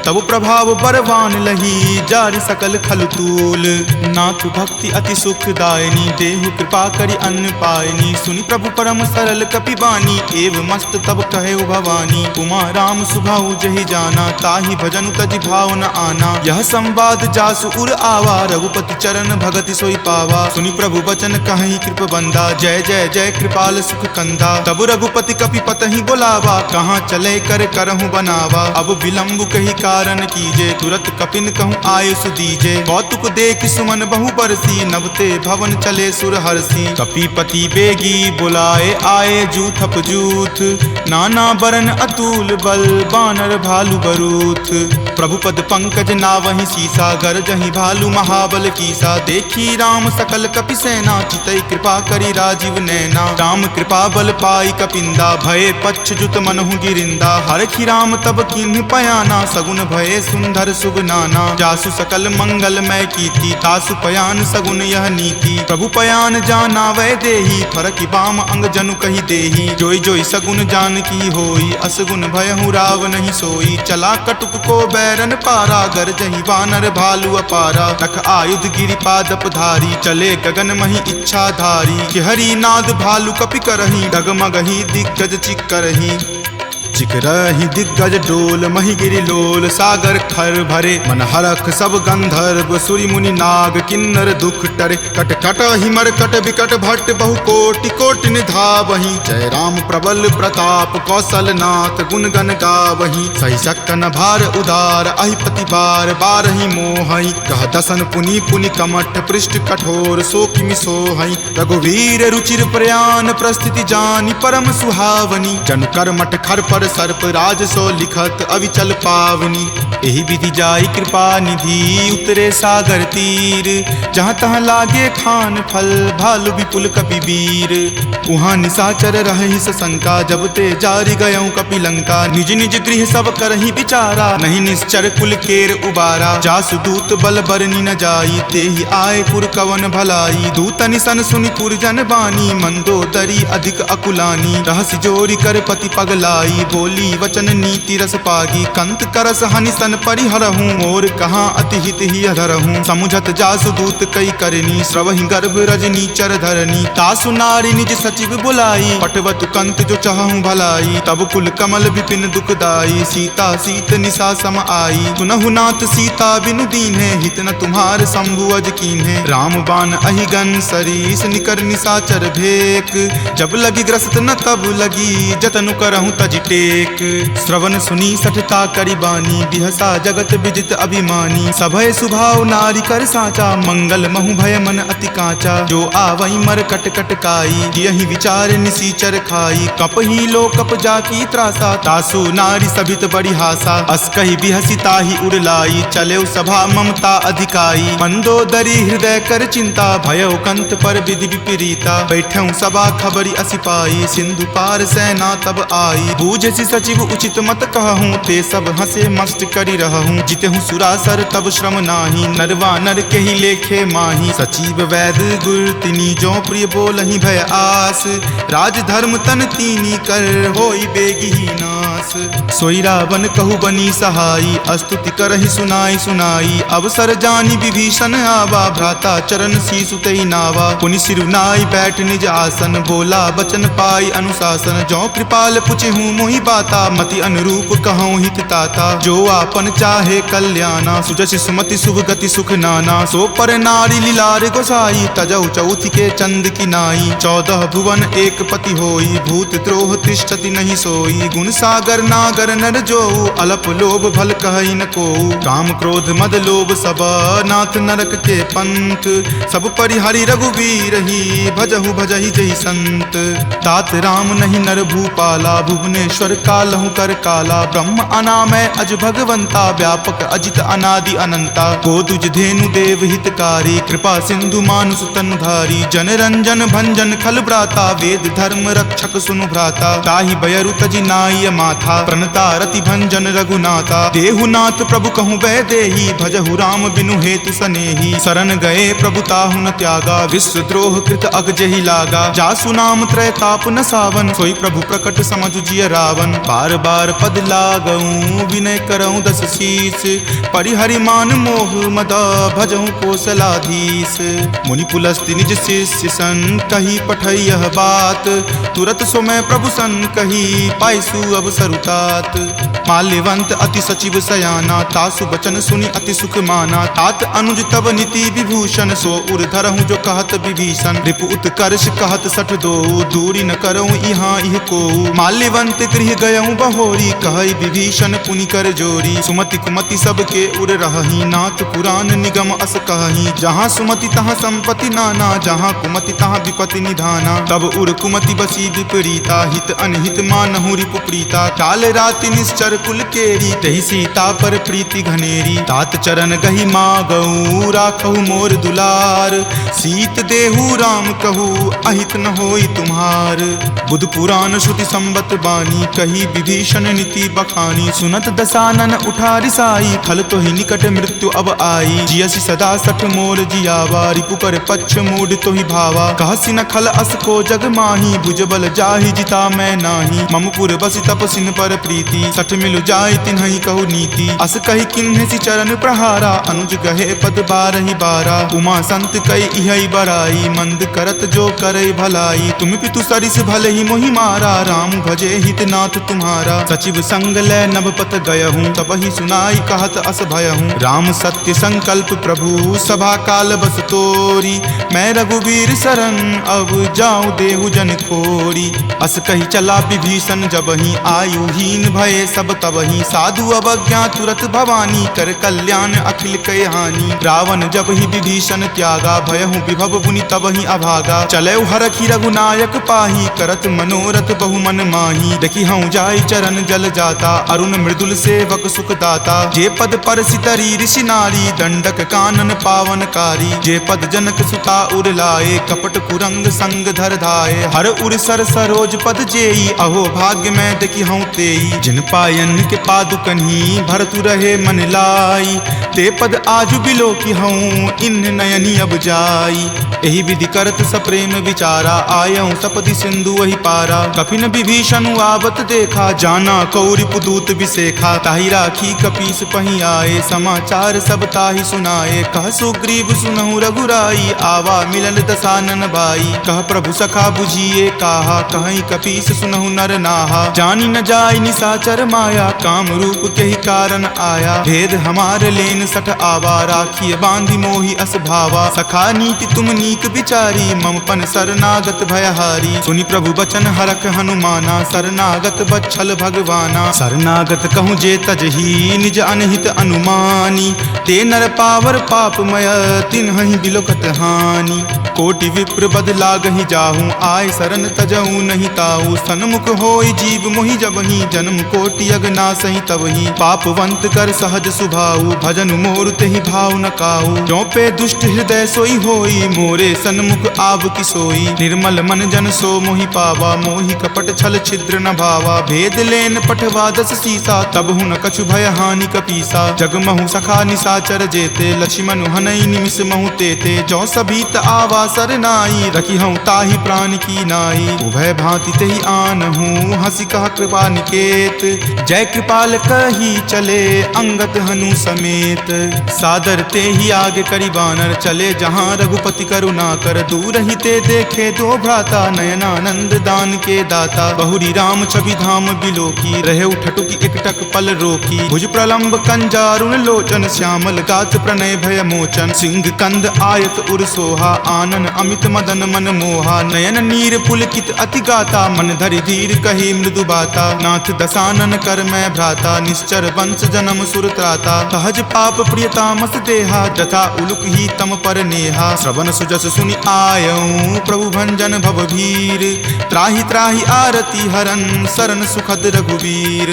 तब प्रभाव बरवान लही, जारि सकल खल तूल। नाथ भक्ति अति सुखदायनी, देहु कृपा करि अन्न पायनी। सुनि प्रभु परम सरल कपि बानी, एव मस्त तब कहे भवानी। उमा राम सुभाउ जहि जाना, ताहि भजनु तजि भाव न आना। यह संवाद जासु उर आवा, रघुपति चरण भगति सोई पावा। सुनि प्रभु बचन कहि कृप बंदा, जय जय जय कृपाल सुख कंदा। तब रघुपति कपि पतहि बोलावा, कहाँ चले कर करहु बनावा। अब विलंब कही कारण कीजे, तुरत कपिन कहूँ आयुष दीजे। कौतुक देख सुमन बहु बरसी, नभते भवन चले सुर हरसी। कपिपति बेगी बुलाए, आए जूथप जूथ। नाना बरन अतुल बल, बानर भालु बरूथ। प्रभु पद पंकज नावहि सीसा, गरजहि भालु महाबल कीसा। देखी राम सकल कपि सेना, चितई कृपा करि राजीव नैना। राम कृपा बल पाई कपिंदा, भये पच्छ जुत मनहु गिरिंदा। हरखि राम तब किन्ह पयाना, सगुन भये सुंदर शुभ नाना। जासु सकल मंगल मय कीति, तासु पयान सगुन यह नीति। प्रभु पयान जाना वै देही, फरकि बाम अंग जनु कहि देही। जोई जोई सगुन जान की होई, असगुन भयहु राव नहीं सोई। चला कटुक को बैरन पारा, गरजहि वानर भालु अपारा। तख आयुध गिरि पादप धारी, चले गगन महि इच्छा धारी। कि हरि नाद भालु कपि करही, डगमगहि दिग्गज चिक्करही। ऋषिक रही दिग्गज डोल, मही गिरि लोल सागर खर भरे। मन हरख सब गंधर्व सूरि मुनि नाग, किन्नर दुख टरे। कट कट हिमर कट विकट भट्ट बहु कोटि कोटि निधावहीं। जय राम प्रबल प्रताप कौशल नाथ, गुण गण गावहीं। सही सकन भार उदार, अहिपति बार बारहि मोहई। कह दसन पुनि पुनि कमठ, पृष्ठ कठोर सो किमि सोहई। रघुवीर रुचिर प्रयाण, प्रस्थिति जानि परम सुहावनी। जनु कर्मठ खर पर सर्प, राज सो लिखत अविचल पावनी। एहि विधि जाई कृपा निधि, उतरे सागर तीर। जहाँ तहाँ लागे खान फल, भालु विपुल कपिवीर। उहाँ निशाचर रहहि सशंका, जब ते जारि गयऊँ कपिलंका। निज निज गृह सब करहि विचारा, नहीं निश्चर कुल केर उबारा। जासु दूत बल बरनि न जाई, तेहि आए पुर कवन भलाई। दूत निसन सुनि पुरजन बानी, मंदोदरी अधिक अकुलानी। रहसि जोरी कर पति पगलाई, बोली वचन नीति रस पागी। कंत करस हनि सन परिहरहूँ, मोर कहाँ अति हित ही अधरहूँ। समुझत जासु दूत कई करनी, श्रवहि गर्भ रजनी चर धरनी। तासु नारी निज सचिव बुलाई, पटवतु कंत जो चाहूँ भलाई। तब कुल कमल विपिन दुखदाई, सीता सीत निशा सम आई। सुनहु नाथ सीता बिनु दीन्हे, हित न तुम्हार शंभु अज कीन्हे। राम बाण अहिगन सरीस, निकर निशाचर भेक। जब लगी ग्रस्त न तब लगी, जतनु करहूँ तज टेक। श्रवण सुनी सठता करि बानी, बिहसा जगत विजित अभिमानी। सभय सुभाव नारी कर साचा, मंगल महु भय मन अति काचा। जो आवई मर कट कट काई, यही विचार निसीचर खाई। कप ही लो कप जाकी त्रासा, तासु नारी सभित बड़ी हासा। अस कही बिहसी ताही उड़लाई, चले सभा ममता अधिकाई। मंदोदरी हृदय कर चिंता, भयो कंत पर विधि विपरीता। बैठऊँ सभा खबरी असिपाई, सिंधु पार सेना तब आई। बूझसी सचिव उचित मत कहूँ, ते सब हंसे मस्त करी रहूँ। जितहूँ सुरासर तब श्रम नाही, नरवा नर के ही लेखे माही। सचिव वैद गुर तिनी, जो प्रिय बोलहि भय आस। राज धर्म तन तीनी कर, होई बेगी ही नास। सोई रावण कहु बनी सहाई, स्तुति करहि सुनाई सुनाई। अवसर जानी विभीषण आवा, भ्राता चरण शीसु तेहि नावा। पुनि सिरुनाई बैठ निज आसन, बोला बचन पाई अनुशासन। जो कृपाल पुछहूँ मोहि बाता, मति अनुरूप कहूँ हित ताता। जो आपन चाहे कल्याणा, सुजस सुमति शुभ गति सुख नाना। सो पर नारी लीलार गोसाई, तजौ चौथि के चंद की नाई। 14 भुवन एक पति होई, भूत द्रोह तिष्ठति नहीं सोई। गुण सागर नागर नर जो, अलप लोभ भल कहई न को। काम क्रोध मद लोभ सब, नाथ नरक के पंथ। सब परिहरि रघुवीर ही, भजहु भजहि जहि संत। तात राम नहीं नर भूपाला, भुवनेश्वर कालहु कर काला। ब्रह्म अनामय अज भगवंता, व्यापक अजित अनादि अनंता। गोदुज धेनु देव हितकारी, कृपा सिंधु मानुष तनधारी। जन रंजन भंजन खल भ्राता, वेद धर्म रक्षक सुनु भ्राता। ताहि बयरु तजि नाय माथा, प्रणता रति भंजन रघुनाथा। देहुनाथ प्रभु कहूँ वै देही, भजहु राम बिनु हेतु सनेही। शरण गए प्रभु ताहु न त्यागा, विश्व द्रोह कृत अग जहि लागा। जासु नाम त्रय ताप न सावन, सोई प्रभु प्रकट समझु जिय रावण। बार बार पद लागऊँ, विनय करऊँ दस शीस। परिहरि मान मोह मद, भजहु कौशलाधीश। मुनि पुलस्ति निज शिष्य सन, कही पठई यह बात। तुरत सो मैं प्रभु सन कही, पाइसु अब सरुतात। माल्यवंत अति सचिव सयाना, तासु बचन सुनि अति सुख माना। तात अनुज तब नीति विभूषण, सो उर धरहूँ जो कहत विभीषण। रिपु उत्कर्ष कहत सठ दो, दूरी न करऊँ यहाँ इह को। माल्यवंत गृह गयऊँ बहोरी, कहई विभीषण पुनि कर जोरी। सुमति कुमति सबके उर रहही, नाथ पुराण निगम अस कहही। जहाँ सुमति तहाँ संपत्ति नाना, जहाँ कुमति तहाँ विपत्ति निधाना। तब उर कुमति बसी विपरीता, हित अनहित मानहु रिपु प्रीता। काल राति निश्चर कुल केरी, तहि सीता पर प्रीति घनेरी। तात चरण गहि मागऊ, राखहु मोर दुलार। सीत देहु राम कहू, अहित न होई तुम्हार। बुध पुराण श्रुति संबत बानी, कही विभीषण नीति बखानी। सुनत दसानन उठा रिसाई, खल तो ही निकट मृत्यु अब आई। जियसि सदा सठ मोर जियावा, रिपु पर पक्ष मूड तो ही भावा। कहसि न खल अस को जग माही, भुजबल जाहि ताहि जिता मैं नाही। ममपुर बसि तपसिन पर प्रीति, सठ मिलु जाय तिन्हि कहु नीति। अस कहि किन्हे सि चरण प्रहारा, अनुज गहे पद बारहि बारा। उमा संत कई इहै बड़ाई, मंद करत जो करे भलाई। तुम पितु सरिस भले ही मोहि मारा, राम भजे हितनाथ तुम्हारा। सचिव संग लै नभपत गयहूँ, तब ही सुनाई कहत अस भयहूँ। राम सत्य संकल्प प्रभु, सभा काल बस तोरी। मैं रघुवीर शरण, अब जाऊँ देहु जन खोरी। अस कही चला विभीषण जबहि, आयुहीन भये सब तबहि। साधु अवज्ञा तुरत भवानी, कर कल्याण अखिल कय हानि। रावण जब ही विभीषण त्यागा, भयहु विभव बुनि तबहि अभागा। चलऊ हरखि रघुनायक पाही, करत मनोरथ बहु मन माही। देखि हऊँ जाय चरण जल जाता, अरुण मृदुल सेवक सुख दाता। जे पद पर सितरी ऋषि नारी, दंडक कानन पावनकारी। जे पद जनक सुता उर लाए, कपट कुरंग संग धर धाये। हर उर सर सरोज पद जेई, अहो भाग्य मैं देखि हऊँ तेई। जिन पायन के पादुकन्ही, भरतु रहे मन लाई। ते पद आजु बिलो की हऊँ, इन नयनी अब जाई। एहि विधि करत सप्रेम विचारा, आयऊँ सपदि सिंधु वही पारा। कपिन विभीषण आवत देखा, जाना कौरि पुदूत विसेखा। ताहि राखी कपीस पही आए, समाचार सब ताहि सुनाए। कह सुग्रीव सुनहु रघुराई, आवा मिलन दसानन भाई। कह प्रभु सखा बुझिए काहा, कहीं कपीस सुनहु नर नाहा। जानी न जाय निसाचर माया, काम रूप के ही कारण आया। भेद हमार लेन सठ आवा, राखिए बांधि मोहि अस भावा। सखा नीति तुम नीक विचारी, ममपन शरणागत भयहारी। सुनि प्रभु बचन हरख हनुमाना, शरणागत बच्छल भगवाना। शरणागत कहूँ जे तजही, निज अनहित अनुमानी। ते नर पावर पापमय, तिन्हि बिलोकत हानि। कोटि विप्र बद लागहि जाहूँ, आय शरण तजहूँ नहीं ताऊ। सन्मुख होय जीव मोहि जबहि, जन्म कोटि अगनासहि तबहि। पापवंत कर सहज सुभाऊ, भजन मोर तेहि भाव न काऊ। जो पे दुष्ट हृदय सोई होई, मोरे सन्मुख आब की सोई। निर्मल मन जन सो मोहि पावा, मोहि कपट छल छिद्र न भावा। भेद लेन पठवा दस सीसा, तब हूँ न कछु भय हानि कपीसा। जगमहु सखा निसाचर जेते, लक्ष्मण हनई निमिष महु तेते। जो सभीत आवा सरनाई, रखी हूँ ताहि प्राण की नाई। उभय भांति तेहि आनहूँ, हंसी कह कृपा निकेत। जय कृपाल कही चले, अंगत हनु समेत। सादर ते ही आगे करी बानर, चले जहाँ रघुपति करुणा कर। दूर ही ते देखे दो भ्राता, नयनानंद दान के दाता। बहुरी राम छवि धाम बिलोकी, रहे उठटुकी एकटक पल रोकी। भुज प्रलंब कंजारुण लोचन, श्यामल गात प्रणय भय मोचन। सिंह कंद आयत उर सोहा, आनन अमित मदन मन मोहा। नयन नीर पुलकित अति गाता, मन धरि धीर कही मृदु बाता। नाथ दसानन कर मैं भ्राता, निश्चर वंश जन्म सुर त्राता। सहज पाप प्रियतामस देहा, जथा उलुक ही तम पर नेहा। श्रवण सुजस सुनि आयऊँ, प्रभु भंजन भव भीर। त्राहि त्राहि आरती हरन, शरण सुखद रघुवीर।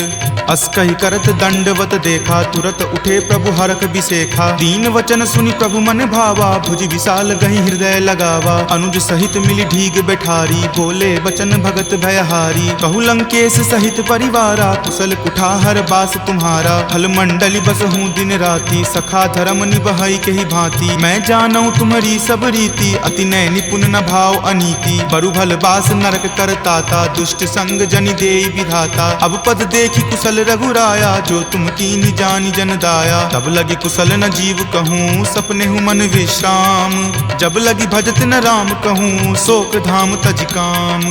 अस कहि करत दंडवत देखा, तुरत उठे प्रभु हरख बिसेखा। दीन वचन सुनि प्रभु मन भावा, भुज विशाल गहि हृदय लगावा। अनुज सहित मिली ढीग बैठारी, बोले वचन भगत भयहारी। कहु लंकेश सहित परिवारा, कुशल कुठार बास तुम्हारा। फल मंडली बस हूँ दिन राति, सखा धर्म निबहई के ही भांति। मैं जानऊँ तुम्हारी सब रीति, अति नय निपुण न भाव अनीति। बरु भल बास नरक करताता, दुष्ट संग जनि देई विधाता। अब पद देखी कुशल रघुराया, जो तुम कीन्ही जानि जन दाया। तब लगी कुशल न जीव कहूँ, सपने हूँ मन विश्राम। जब लगी भजत न राम कहूँ, शोक धाम तज काम।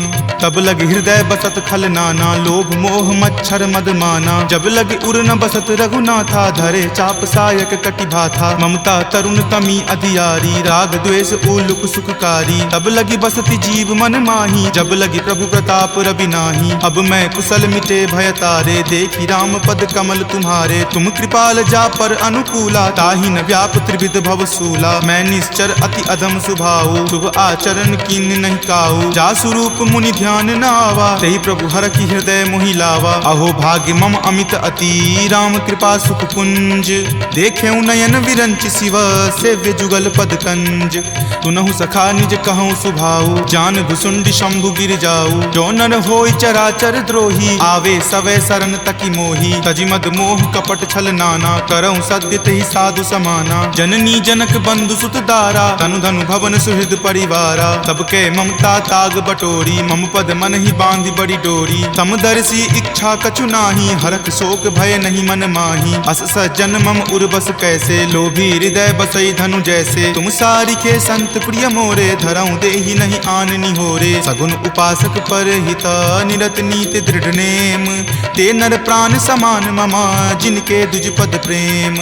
तब लगी हृदय बसत खल नाना, लोभ मोह मच्छर मद माना। जब लगी उर न बसत रघुनाथा, धरे चाप सायक कटि भाथा। ममता तरुण तमी अधियारी, राग द्वेष उलुक सुखकारी। तब लगी बसति जीव मन माही, जब लगी प्रभु प्रताप रवि नाही। अब मैं कुशल मिटे भय तारे, देखी राम पद कमल तुम्हारे। तुम कृपाल जा पर अनुकूला, ताहि न व्याप त्रिविध भव सूला। मैं निश्चर अति अधम सुभाऊ, शुभ आचरण कीन नहीं काऊ। जा स्वरूप मुनि ध्यान न आवा, तेहि प्रभु हर की हृदय मोहि लावा। अहो भाग्य मम अमित अति, राम कृपा सुख पुंज। देखे नयन विरंच शिव, सेव्य जुगल पद कंज। तुनहु सखा निज कहूँ सुभाऊ, जान भुसुंडी शंभु गिर जाऊ। जो नर होय चराचर द्रोही, आवे सवै शरण तकी मोही। तजि मद मोह कपट छल नाना, करऊँ सद्य तेहि साधु समाना। जननी जनक बंधु सुत दारा, तनु धनु भवन सुहृद परिवारा। तब के ममता ताग बटोरी, मम पद मन ही बांधी बड़ी डोरी। तम दर्शी इच्छा कछु नाही, हरख शोक भय नहीं मन माही। अस सज्जन मम उर्बस कैसे, लोभी हृदय बसई धनु जैसे। तुम सारिखे संत प्रिय मोरे, धरऊं देहि नहीं आन निहोरे। सगुन उपासक पर हिता, निरत नीति दृढ़ नेम। ते नर प्राण समान ममा, जिनके दुज पद प्रेम।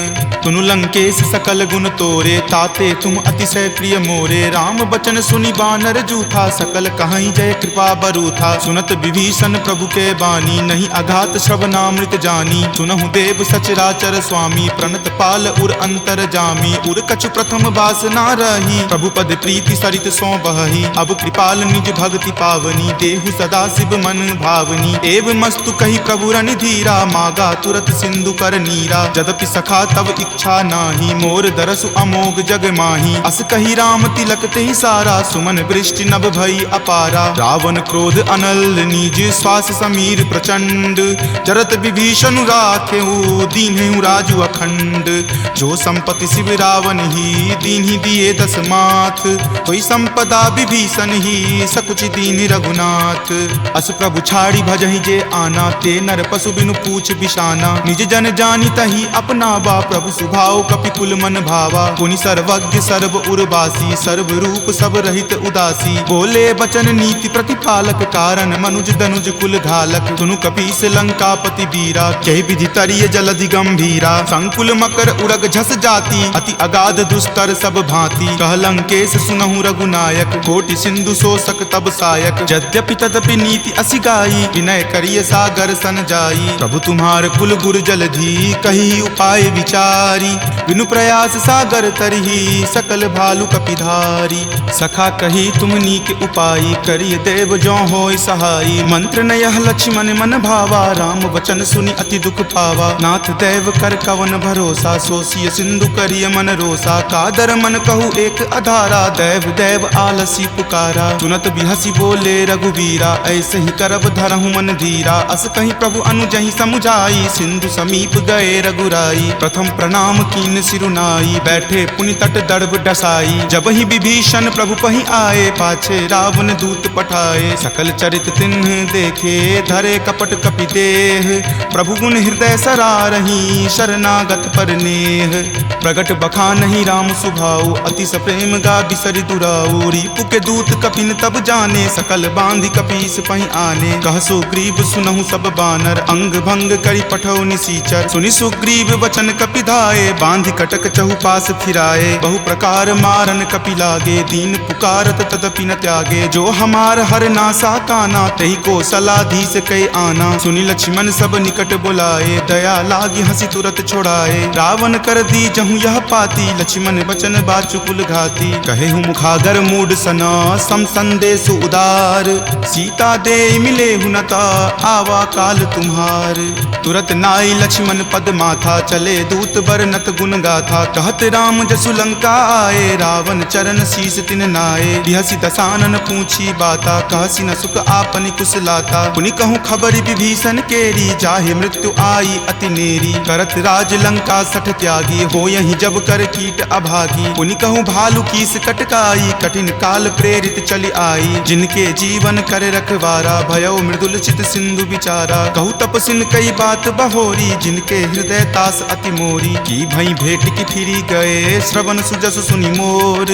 तुनु लंकेश सकल गुण तोरे, ताते तुम अतिशय प्रिय मोरे। राम बचन सुनि बानर जूथा, सकल कहाई जय कृपा बरूथा। सुनत विभीषण प्रभु के बानी, नहीं अघात श्रवणामृत जानी। सुनहु देव सचराचर स्वामी, प्रणत पाल उर अंतर जामी। उर कछु प्रथम बास ना रही, प्रभु पद प्रीति सरित सो बही। अब कृपाल निज भक्ति पावनी, देहु सदा शिव मन भावनी। एव मस्तु कही प्रभु रण धीरा, मागा तुरत सिंधु कर नीरा। जदपि सखा तब इच्छा नाही, मोर दरसु अमोघ जग माही। अस कही राम तिलक तेहि सारा, सुमन वृष्टि नभ भई अपारा। रावण क्रोध अनल निज, श्वास समीर प्रचंड। जरत विभीषण राखेहु, दीन्हेहु राजु अखंड। जो संपत्ति शिव रावण ही, दीन्हि दिए दस माथ। कोई संपदा विभीषण ही, सकुच दीन रघुनाथ। अस प्रभु छाड़ी भजहि जे आना, ते नर पशु बिनु पूछ बिशाना। निज जन जानी तहि अपनावा, प्रभु सुभाव कपिकुल मन भावा। पुनि सर्वज्ञ सर्व उर्वासी, सर्व रूप सब रहित उदासी। बोले बचन नीति प्रतिपालक, कारण मनुज दनुज कुल घालक। सुनु कपीस लंकापति वीरा, कहि विधि तरिय जलधि गंभीरा। संकुल मकर उड़ग झस जाति, अति अगाध दुस्तर सब भांति। कह लंकेश सुनहु रघुनायक, कोटि सिंधु शोषक तब सायक। यद्यपि तदपि नीति असि गाई, विनय करिय सागर सन जाई। प्रभु तुम्हार कुल गुर जलधि, कही उपाय विचारी। बिनु प्रयास सागर तरही, सकल भालु कपिधारी। सखा कही तुम नीक उपाई, करिय देव जो होय सहाई। मंत्र न यह लक्ष्मण मन भावा, राम वचन सुनि अति दुख पावा। नाथ देव कर कवन भरोसा, सोसिय सिंधु करिय मन रोसा। कादर मन कहु एक अधारा, देव देव आलसी पुकारा। सुनत बिहसी बोले रघुवीरा, ऐसे ही करब धरहु मन धीरा। अस कहीं प्रभु अनुजहि समुझाई, सिंधु समीप गए रघुराई। प्रथम प्रणाम कीन सिरुनाई, बैठे पुनि तट दर्भ डसाई। जब ही विभीषण प्रभु पहि आए, पाछे रावण दूत पठाए। सकल चरित तिन्ह देखे, धरे कपट कपि देह। प्रभु गुण हृदय सरारही, शरणागत पर नेह। प्रगट बखानहि राम सुभाऊ, अति सप्रेम गा बिसरि दुराऊ। रिपु के दूत कपिन तब जाने, सकल बांधि कपीस पहि आने। कह सुग्रीव सुनहु सब बानर, अंग भंग करि पठौ निसीचर। सुनि सुग्रीव वचन कपिधाए, बांधि कटक चहुपास फिराए। बहु प्रकार मारन कपि लागे, दीन पुकारत तदपि न त्यागे। जो हमार हर नासा काना, तहि को सलाधीस कई आना। सुनि लक्ष्मण सब निकट बुलाए, दया लागी हंसी तुरत छोड़ाए। रावण कर दी जहु यह पाती, लक्ष्मण बचन बाचु कुल घाती। कहेहु मुखागर मूड सना, सम संदेश उदार। सीता दे मिले हुनता, आवा काल तुम्हार। तुरत नाई लक्ष्मण पद माथा, चले दूत बरनत गुण गाथा। कहत राम जसु लंका आए, रावण चरण शीस तिन नाये। बिहसी दसानन पूछी बाता, कहसी न सुख आपनि कुशलाता। पुनि कहूँ खबरि विभीषण केरी, जाहे मृत्यु आई अति नेरी। करत राज लंका सठ त्यागी, हो यही जब कर कीट अभागी। पुनि कहूँ भालु कीस कटकाई, कठिन काल प्रेरित चली आई। जिनके जीवन कर रखवारा, भयो मृदुल चित सिंधु विचारा। कहूँ तपसिन कई बात बहोरी, जिनके हृदय तास अति मोरी। की भई भेट की फिरी गए, श्रवण सुजस सुनि मोर।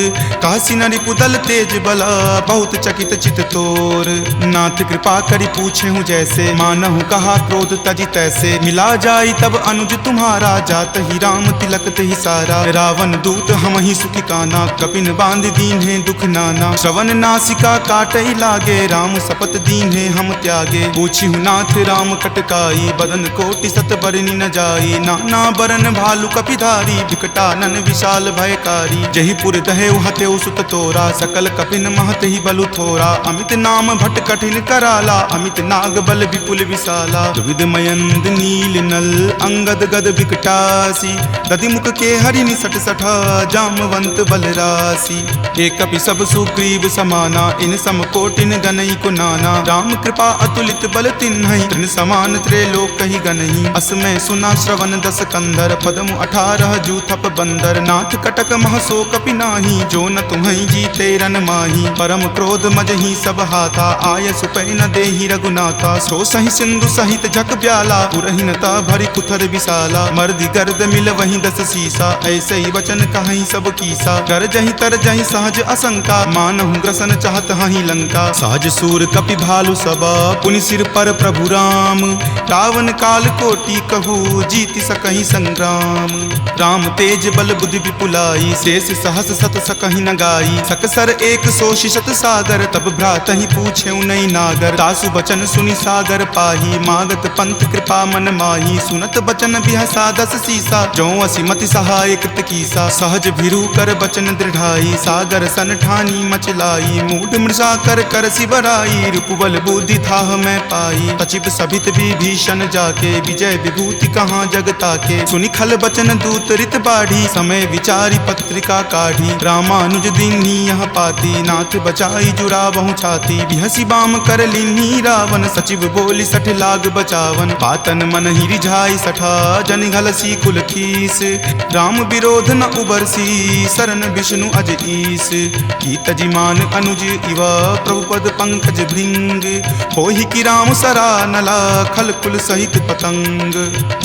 कहसी न रिपुदल तेज बला, बहुत चकित चित तोर। नाथ कृपा करि पूछे हूँ जैसे, मानहु कहा क्रोध तजि तैसे। मिला जाई तब अनुज तुम्हारा, जात ही राम तिलक तेहि सारा। रावण दूत हम ही सुखी काना, कपिन बांध दीन है दुख नाना। श्रवण नासिका काटई लागे, राम सपत दीन है हम त्यागे। पूछी हूँ नाथ राम कटकाई, बदन कोटि सत बरनी न जाई। नाना बरन भालु कपिधारी, विकटानन विशाल भयकारी। जही पुर दहेउ हतेउ सुत तोरा, सकल कपिन महत ही बलु थोरा। अमित नाम भट कठिन कराला, अमित नाग बल विपुल विशाला। द्विविध मयंद नील नल, अंगद गद विकटासी। दधि मुख के हरि निसट सठा, जामवंत बल राशि। एक कपि सब सुग्रीव समाना, इन सम कोटिन गनई को नाना। राम कृपा अतुलित बल तिन्हई, तृण समान त्रैलोक कहि गनहि। असमय सुना श्रवण दस कंधर, पदमु 18 जूथप बंदर। नाथ कटक महसो कपि नाही, जो न तुम्हें जीते रन माही। परम क्रोध मजही सब हाथा, आय सुपै न देहि रघुनाथा। सो सही सिंधु सहित झक ब्याला, पुरहीनता भरी कुथर विशाला। मर्दी गर्द मिल वहीं 10 सीसा, ऐसे ही वचन कहीं सब कीसा। कर जही तर जही सहज असंका, मानहु ग्रसन चाहत हहीं लंका। सहज सूर कपि भालु सबा, पुनि सिर पर प्रभु राम। रावण काल कोटि कहू, जीति सकहि संग्राम। राम तेज बल बुद्धि विपुलाई, शेष सहस सत सकहि न गाई। सकसर एक सोषि शत सागर, तब भ्रातहि पूछेउ नहीं नागर। तासु बचन सुनि सागर पाही, मागत पंथ कृपा मन माही। सुनत बचन बिहसा 10 सीसा, जो असि मति सहाय कृत कीसा। सहज भिरू कर बचन दृढ़ाई, सागर सन ठानी मचलाई। मूढ़ मृषा कर कर सिबराई, रूपबल बुद्धि थाह मैं पाई। सचिव सभित विभीषण जाके, विजय विभूति कहाँ जगता के। सुनि खल बचन दूत रित बाढ़ी, समय विचारी पत्रिका काढ़ी। रामानुज दीन्ही यह पाती, नाथ बचाई जुड़ावहु छाती। बिहसी बाम कर लीन्ही रावण, सचिव बोली सठ लाग बचावन। पातन मन ही रिझाई सठा, जन घलसी कुल खीस। राम विरोध न उबरसी, शरण विष्णु अज ईस। की तजिमान अनुज इवा, प्रभुपद पंकज भृंग। होहि की राम सरा नला, खल कुल सहित पतंग।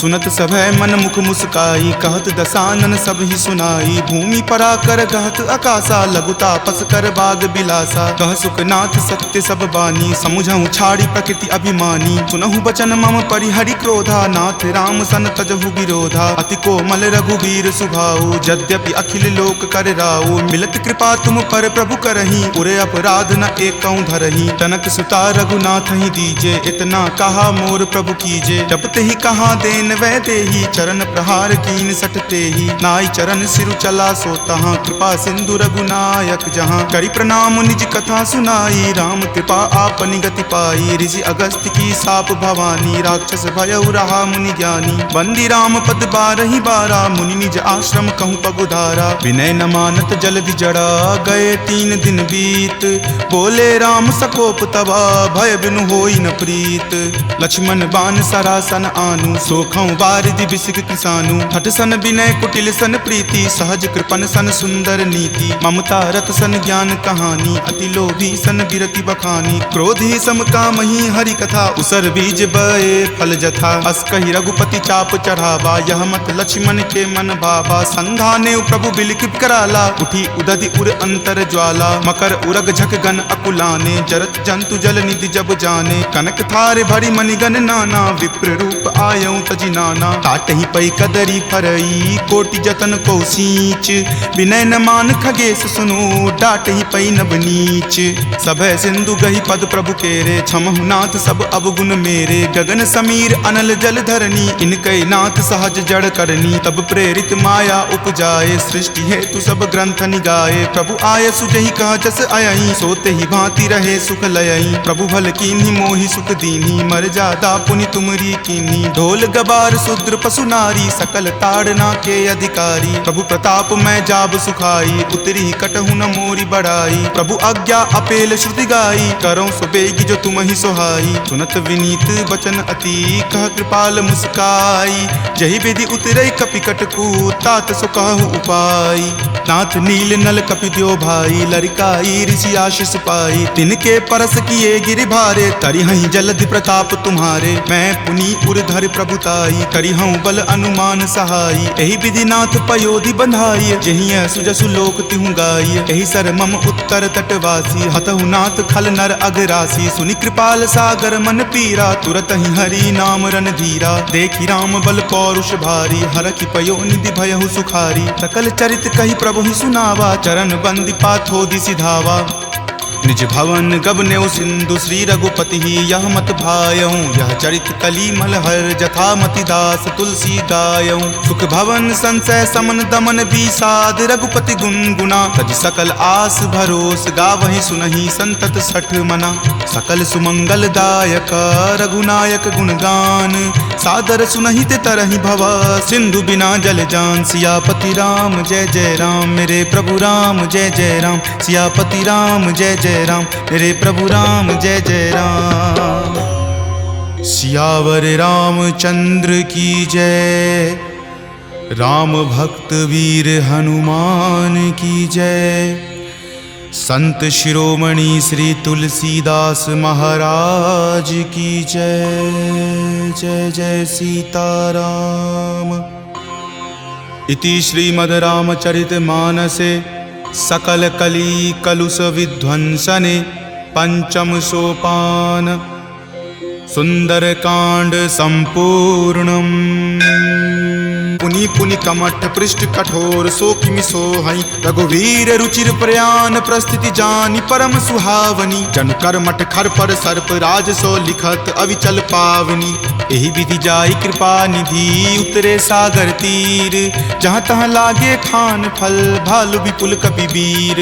सुनत सभय मन मुख मुस्काई, कहत दसानन सब ही सुनाई। भूमि परा कर गहत आकाशा, लघु तापस कर बाग बिलासा। कह सुखनाथ सत्य सब बानी, समुझहु छाड़ी प्रकृति अभिमानी। सुनहु बचन मम परिहरि क्रोधा, नाथ राम सन तजहु विरोधा। अति कोमल रघुबीर सुभाऊ, यद्यपि अखिल लोक कर राऊ। मिलत कृपा तुम पर प्रभु करही, उरे अपराध न एकौ धरही। तनक सुता रघुनाथ ही दीजे, इतना कहा मोर प्रभु कीजे। जपते ही कहा देन वै देही, चरण प्रहार कीन सटते ही। नाई चरण सिरु चला सो तहाँ, कृपा सिंधु रघुनायक जहाँ। करि प्रणाम निज कथा सुनाई, राम कृपा आपनि गति पाई। ऋषि अगस्त्य की साप भवानी, राक्षस भयउ रहा मुनि ज्ञानी। बंदी राम पद 12 बारा, मुनि निज आश्रम कहूँ पगुधारा। विनय न मानत जलधि जड़ा, गए 3 दिन बीत। बोले राम सकोप तबा, भय बिनु होई न प्रीत। लक्ष्मण बान सरासन आनु, सोखौ बारिधि बिसिक किसानु। हठ सन विनय कुटिल सन प्रीति, सहज कृपन सन सुंदर नीति। ममता रत सन ज्ञान कहानी, अति लोभी सन बिरति बखानी। क्रोधी सम कामहि हरि कथा, उसर बीज बए फल जथा। अस कहि रघुपति चाप चढ़ावा, यह मत लक्ष्मण के मन भावा। संधाने प्रभु बिलिख कराला, उठी उदधि उर अंतर ज्वाला। मकर उरग झक गन अकुलाने, जरत जंतु जल निधि जब जाने। कनक थारे भरी मणिगन नाना, विप्र रूप आयऊ तजि नाना। काटहि पै कदरी फरई, कोटि जतन को सींच। विनय न मान खगेश सुनो, डाटहि पै नभ नीच। सभय सिंधु गहि पद प्रभु केरे, क्षमहु नाथ सब अवगुण मेरे। गगन समीर अनल जल धरनी, इनकै नाथ सहज जड़ करनी। तब प्रेरित माया उपजाए, सृष्टि हेतु सब ग्रंथ निगाए। प्रभु आय सुजहि कह जस अयहि, सोते ही भांति रहे सुख लयहि। प्रभु भल कीन्ही मोहि सुख दीन्ही, मर जादा पुनि तुमरी कीन्ही। ढोल गबार शूद्र पशु नारी, सकल ताड़ना के अधिकारी। प्रभु प्रताप मैं जाब सुखाई, उतरी कटहु न मोरी बढ़ाई। प्रभु आज्ञा अपेल श्रुति गाई, करौं सुबेगी जो तुम ही सोहाई। सुनत विनीत बचन अति, कह कृपाल मुस्काई। जहि विधि उतरई कपि कटकू, तात सो कहु उपाय। नाथ नील नल कपि द्यो भाई, लरिकाई ऋषि आशीष पाई। तिनके परस किए गिरि भारे, तरिहहि जलधि प्रताप तुम्हारे। मैं पुनि उरधर प्रभुताई, करिहऊँ बल अनुमान सहाई। एहि विधि नाथ पयोधि बंधाई, जहिं सुजसु लोक तिहु गाई। एहि सर मम उत्तर तटवासी, हतहु नाथ खल नर अगरासी। सुनि कृपाल सागर मन पीरा, तुरत ही हरि नाम रन धीरा। देखि राम बल पौरुष भारी, हरखि पयो निधि भयहु सुखारी। सकल चरित कहि प्रभु ही सुनावा, चरण बंदी पाथोधि सिधावा। निज भवन गबनेउ सिंधु, श्री रघुपति ही यह मत भायऊँ। यह चरित कली मलहर, जथा मति दास तुलसी गायऊँ। सुख भवन संशय समन दमन बीसाद, रघुपति गुनगुना। तज सकल आस भरोस, गावहि सुनहि संतत सठ मना। सकल सुमंगल दायक, रघुनायक गुणगान। सादर सुनहि ते तरहि भवा, सिंधु बिना जल जान। सियापति राम जय जय राम, मेरे प्रभु राम जय जय राम। सियापति राम जय जय राम, मेरे प्रभु राम जय जय राम। सियावर रामचंद्र की जय, राम भक्त वीर हनुमान की जय। संत शिरोमणि श्री तुलसीदास महाराज की जय। जय जय सीताराम। इति श्रीमद् रामचरितमानसे सकल कली कलुष विध्वंसने पंचम सोपान सुंदरकांड संपूर्णम्। पुनि पुनि कमठ पृष्ठ कठोर सो किमि सोहई रघुवीर रुचिर प्रयाण प्रस्थिति जानी परम सुहावनी। जन कर मठ खर पर सर्प राज सो लिखत अविचल पावनी। एहि विधि जाई कृपा निधि उतरे सागर तीर। जहाँ तहाँ लागे खान फल भालु विपुल कपि वीर।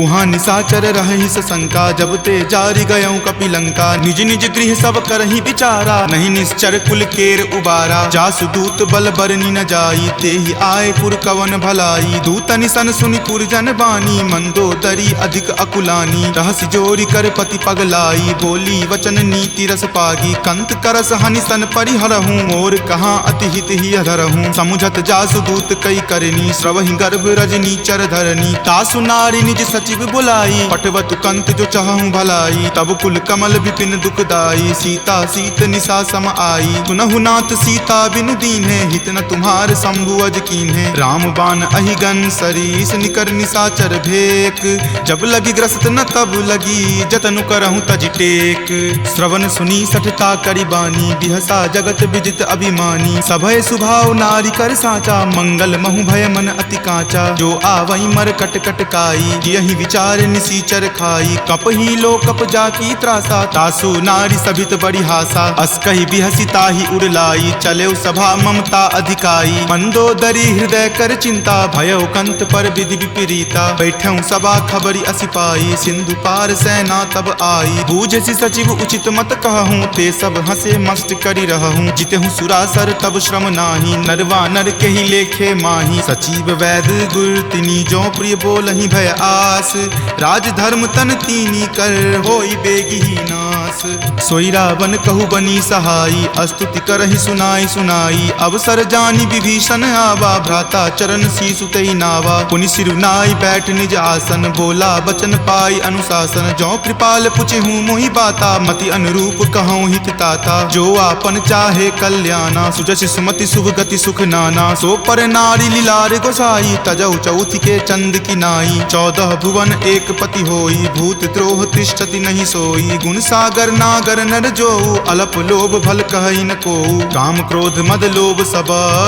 उहाँ निशाचर रहहि सशंका जब ते जारी गयऊँ कपि लंका। निज निज गृह सब करहि विचारा नहीं निश्चर कुल केर उबारा। जासु दूत बल बरनी न जाई तेहि आए पुर कवन भलाई। दूतनि सन सुनि पुर जन बानी मंदोदरी अधिक अकुलानी। रहसि जोरी कर पति पगलाई बोली वचन नीति रस पागी। कंत करस हनि सन परिहरहूँ मोर कहाँ अति हित ही अधरहूँ। समुझत जासु दूत कई करनी श्रवहि गर्भ रजनी चर धरनी। तासु नारी निज सचिव बुलाई पटवतु कंत जो चाहूँ भलाई। तब कुल कमल विपिन दुखदाई सीता सीत निशा सम आई। सुनहु नाथ सीता बिनु दीन्हे हित न तुम्हार शंभु अज कीन्हे। राम बाण अहिगन सरीस निकर निशाचर भेक। जब लगी ग्रस्त न तब लगी जतनु करहूँ तज टेक। श्रवण सुनी सठता करी बानी बिहसा जगत विजित अभिमानी। सभय सुभाव नारी कर साचा मंगल महु भय मन अति काचा। जो आवई मर कट कट काई यही विचार निसीचर खाई। कप ही लो कप जाकी त्रासा तासु नारी सभित बड़ी हासा। अस कही बिहसी ताही उड़लाई चले सभा ममता अधिकाई। मंदोदरी हृदय कर चिंता भयो कंत पर विधि विपरीता। बैठऊं सभा खबरी असी पाई सिंधु पार सेना तब आई। बूझसी सचिव उचित मत कहूँ ते सब हंसे मस्त करी रहूँ। जितेहूँ सुरासर तब श्रम नाही नरवा नर के ही लेखे माही। सचिव वैद गुर तिनी जो प्रिय बोलहि भय आस। राज धर्म तन तीनी कर होई बेगी ही नास। सोई रावण कहु बनी सहाई अस्तुति करहि सुनाई सुनाई। अवसर जानी विभीषण आवा भ्राता चरण शीसु तई नावा। पुनि सिरुनाई बैठ निज आसन बोला बचन पाई अनुशासन। जो कृपाल पुछहूँ मोहि बाता मति अनुरूप कहूँ हित ताता। जो आपन चाहे कल्याणा सुजस सुमति शुभ गति सुख नाना। सो पर नारी लीलार गोसाई तजौ चौथ के चंद की नाई। 14 भुवन एक पति होई भूत द्रोह तिष्ठति नहीं सोई। गुण सागर नागर नर जो अलप लोभ भल कहई न को। काम क्रोध मद लोभ सब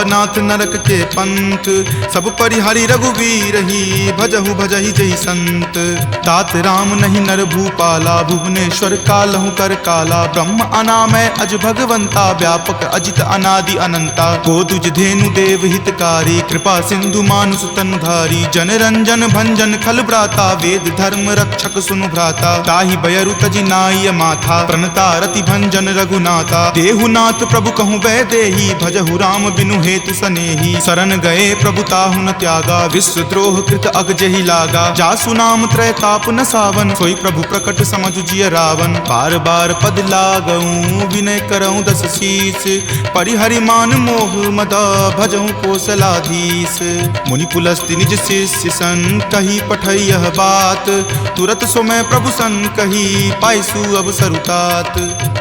नाथ नरक के पंथ। सब परिहरि रघुवीर ही भजहु भजहि जहि संत। तात राम नहीं नर भूपाला भुवनेश्वर कालहु कर काला। ब्रह्म अनामय अज भगवंता व्यापक अजित अनादि अनंता। गोदुज धेनु देव हितकारी कृपा सिंधु मानुष तनुधारी। जन रंजन भंजन खल भ्राता वेद धर्म रक्षक सुनु भ्राता। ताहि बयरु तजि नाय माथा प्रणता रति भंजन रघुनाथा। देहुनाथ प्रभु कहूँ वै देही भजहु राम बिनु हेतु सनेही। शरण गए प्रभु ताहु न त्यागा विश्व द्रोह कृत अग जहि लागा। जासु नाम त्रय ताप न सावन सोई प्रभु प्रकट समझ जिय रावण। बार बार पद लागऊं विनय करऊं दस शीस। परिहरि मान मोह मद भजऊं कोसलाधीश। मुनि पुलस्ति निज शिष्य सन कही पठई यह बात। तुरत सोमय प्रभु सन कही पाइसु अवसर तात।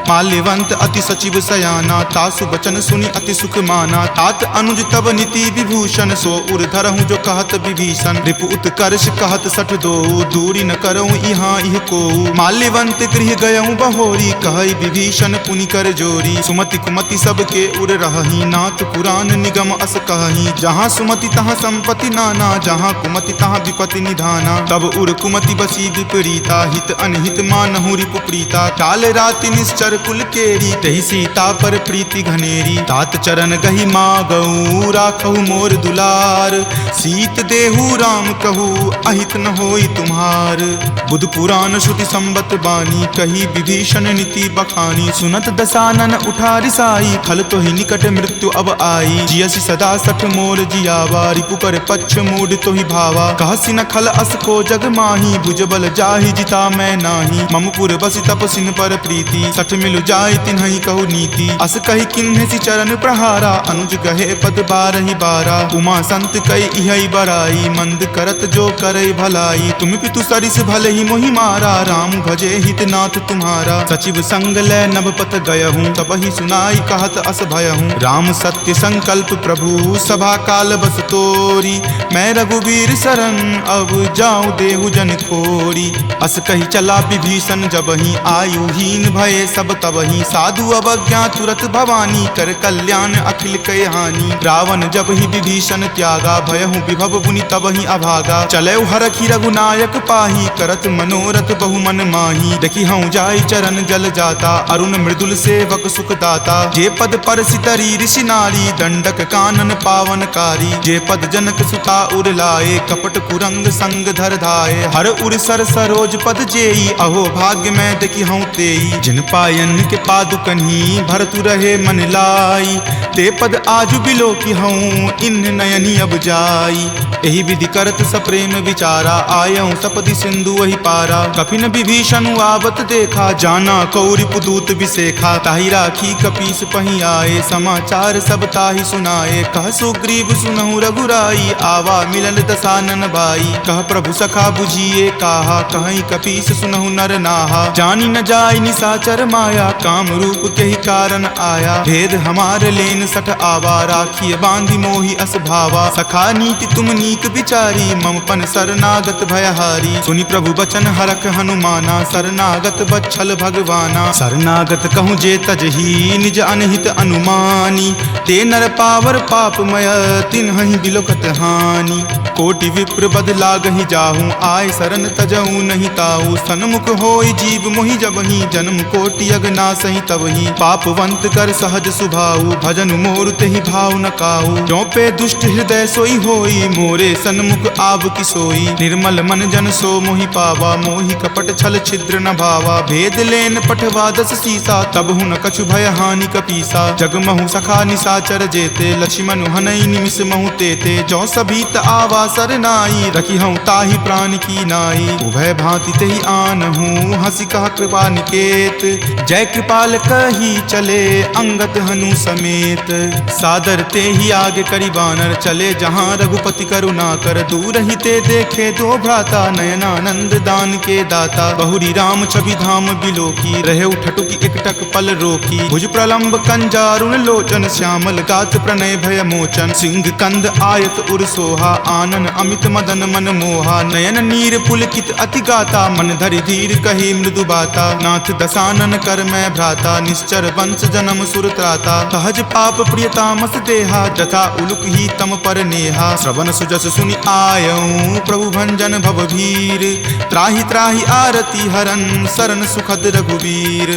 माल्यवंत अति सचिव सयाना तासु बचन सुनि अति सुख माना। तात अनुज तब नीति विभूषण सो उर धरहूँ जो कहत विभीषण। रिपु उत्कर्ष कहत सठ दो दूरी न करऊँ यहाँ इह को। माल्यवंत गृह गयऊँ बहोरी कहई विभीषण पुनि कर जोरी। सुमति कुमति सबके उर रहही नाथ पुराण निगम अस कहही। जहाँ सुमति तहाँ संपत्ति नाना जहाँ कुमति तहाँ विपत्ति निधाना। तब उर कुमति बसी विपरीता हित अनहित मानहु रिपु प्रीता। काल राति निश्चर कुल केरी तहि सीता पर प्रीति घनेरी। तात चरण गहि मागऊ राखहु मोर दुलार। सीत देहु राम कहू अहित न होई तुम्हार। बुध पुराण श्रुति संबत बानी कही विभीषण नीति बखानी। सुनत दसानन उठा रिसाई खल तो ही निकट मृत्यु अब आई। जियसि सदा सठ मोर जियावा रिपु पर पक्ष मूड तो ही भावा। कहसि न खल अस को जग माही भुजबल जाहि जिता मैं नाही। ममपुर बसि तपसिन पर प्रीति सठ मिल मिलु जाय तिन्हई कहु नीति। अस कहि किन्हे सि चरण प्रहारा, अनुज गहे पद बारहि बारा। उमा संत कई इहई बराई, मंद करत जो करई भलाई। तुम पितु सरिस भले ही मोहि मारा, राम भजे हित नाथ तुम्हारा। सचिव संग लै नभ पत गयहूँ, तब ही सुनाई कहत अस भयहूँ। राम सत्य संकल्प प्रभु सभा काल बस तोरी। मैं रघुवीर शरण अब जाऊँ देहु जन खोरी। अस कही चला विभीषण जबहि, आयुहीन भये सब तबहि। साधु अवज्ञा तुरत भवानी, कर कल्याण अखिल कय हानि। रावण जब ही विभीषण त्यागा, भयहु विभव बुनि तबहि अभागा। चलऊ हरखि रघुनायक पाही, करत मनोरथ बहु मन माही। देखि हऊँ जाय चरण जल जाता, अरुण मृदुल सेवक सुख दाता। जे पद पर सितरी ऋषि नारी, दंडक कानन पावनकारी। जे पद जनक सुता उर लाए, कपट कुरंग संग धर धाये। हर उर सर सरोज पद जेई, अहो भाग्य मैं देखि हूँ तेई। जिन पायन के पादुकन्ही, भरतु रहे मन लाई। ते पद आजु बिलो की हूँ, इन नयनी अब जाई। एहि विधि करत सप्रेम विचारा, आयऊँ सपदि सिंधु वही पारा। कपिन विभीषण आवत देखा, जाना कौरि पुदूत विसेखा। ताहि राखी कपीस पही आए, समाचार सब ताहि सुनाए। कह सुग्रीव सुनहु रघुराई, आवा मिलल दसानन भाई। कह प्रभु सखा बुझिए काहा, कहीं कपीस सुनहु नर नाहा। जानी न जाय निसाचर माया, काम रूप के ही कारण आया। भेद हमार लेन सठ आवा, राखिए बांधि मोहि अस भावा। सखा नीति तुम नीक विचारी, मम पन शरणागत भयहारी। सुनि प्रभु बचन हरख हनुमाना, शरणागत बच्छल भगवाना। शरणागत कहूँ जे तजही, निज अनहित अनुमानी। ते नर पावर पापमय, तिन्हहि बिलोकत हानि। कोटि विप्र बद लागहि जाहूँ, आय शरण तजहूँ नहीं ताऊ। सन्मुख होय जीव मोहि जबहि, जन्म कोटि अगनासहि तबहि। पापवंत कर सहज सुभाऊ, भजन मोर तेहि भाव न काऊ। जो पे दुष्ट हृदय सोई होई, मोरे सन्मुख आव की सोई। निर्मल मन जन सो मोहि पावा, मोहि कपट छल छिद्र न भावा। भेद लेन पठवा दस सीसा, तब हूँ न कछु भय हानि कपीसा। जगमहु सखा निसाचर जेते, लक्ष्मण हनई निमिष महु तेते। जो सभीत आवा सरनाई, रखी हूँ ताहि प्राण की नाई। उभय भांति तेहि आनहूँ, हंसी कहा कृपा निकेत। जय कृपाल कही चले, अंगत हनु समेत। सादर ते ही आगे करी बानर, चले जहाँ रघुपति करुणा कर। दूर ही ते देखे दो भ्राता, नयनानंद दान के दाता। बहुरी राम छवि धाम बिलोकी, रहे उठटुकी एकटक पल रोकी। भुज प्रलंब कंजारुण लोचन, श्यामल गात प्रणय भय मोचन। सिंह कंद आयत उर सोहा, आनन अमित मदन मन मोहा। नयन नीर पुलकित अति गाता, मन धरि धीर कही मृदु बाता। नाथ दसानन कर मैं भ्राता, निश्चर वंश जन्म सुर त्राता। सहज पाप प्रिय तामस देहा, जथा उलुक ही तम पर नेहा। श्रवण सुजस सुनि आयऊँ, प्रभु भंजन भवभीर। त्राहि त्राहि आरती हरन, शरण सुखद रघुवीर।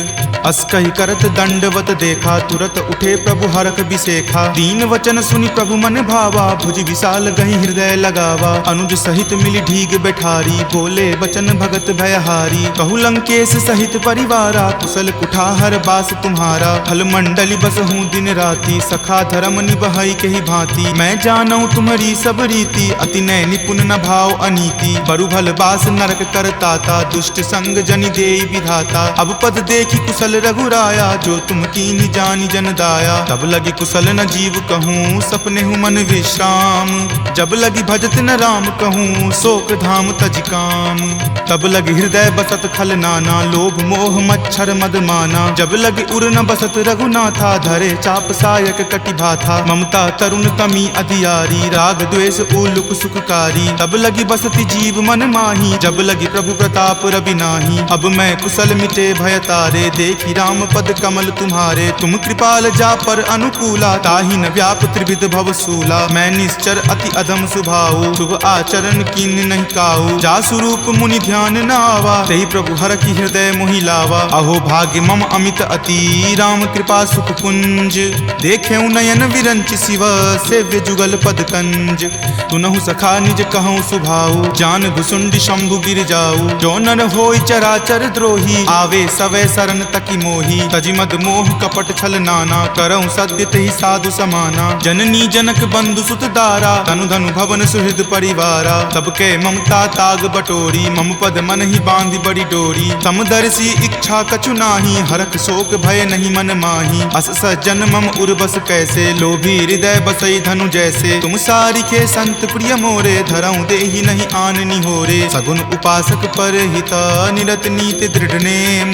अस कहि करत दंडवत देखा, तुरत उठे प्रभु हरख बिसेखा। दीन वचन सुनि प्रभु मन भावा, भुज विशाल गहि हृदय लगावा। अनुज सहित मिली ढीग बैठारी, बोले बचन भगत भयहारी। कहु लंकेश सहित परिवारा, कुशल कुठार बास तुम्हारा। फल मंडली बस हूँ दिन राति, सखा धर्म निबहई के ही भांति। मैं जानऊ तुम्हारी सब रीति, अति नय निपुण न भाव अनीति। बरु भल बास नरक करताता, दुष्ट संग जनि देई विधाता। अब पद देखी कुशल रघुराया, जो तुम कीनी जानी जन दाया। तब लगी कुशल न जीव कहूँ, सपने हूँ मन विश्राम। जब लगी भजत न राम कहूँ, शोक धाम तज काम। तब लगी हृदय बसत खल नाना, लोभ मोह मच्छर मद माना। जब लगी उर न बसत रघुनाथा, धरे चाप सायक कटि भाथा। ममता तरुण तमी अधियारी, राग द्वेष उलुक सुखकारी। तब लगी बसती जीव मन माही, जब लगी प्रभु प्रताप रवि नाही। अब मैं कुशल मिटे भय तारे, देखी राम पद कमल तुम्हारे। तुम कृपाल जा पर अनुकूला, ताहि न व्याप त्रिविध भव सूला। मैं निश्चर अति अधम सुभाऊ, शुभ आचरण कीन नहीं काऊ। जा स्वरूप मुनि ध्यान न आवा, तेहि प्रभु हर की हृदय मोहि लावा। अहो भाग्य मम अमित अति, राम कृपा सुख पुंज। देखे नयन विरंच शिव, सेव्य जुगल पद कंज। तुनहु सखा निज कहूँ सुभाऊ, जान भुसुंडी शंभु गिर जाऊ। जो नर होय चराचर द्रोही, आवे सवै शरण तकी मोही। तजि मद मोह कपट छल नाना, करऊँ सद्य तेहि साधु समाना। जननी जनक बंधु सुत दारा, तनु धनु भवन सुहृद परिवारा। सबके ममता ताग बटोरी, मम पद मन ही बांधि बड़ी डोरी। समदर्शी इच्छा कछु ना नाही, हरख शोक भय नहीं मन माही। अस सज्जन मम उर्वस कैसे, लोभी हृदय बसई धनु जैसे। तुम सारिखे संत प्रिय मोरे, धरऊं देहि नहीं आन निहोरे। सगुन उपासक पर हिता, निरत नीति दृढ़ नेम।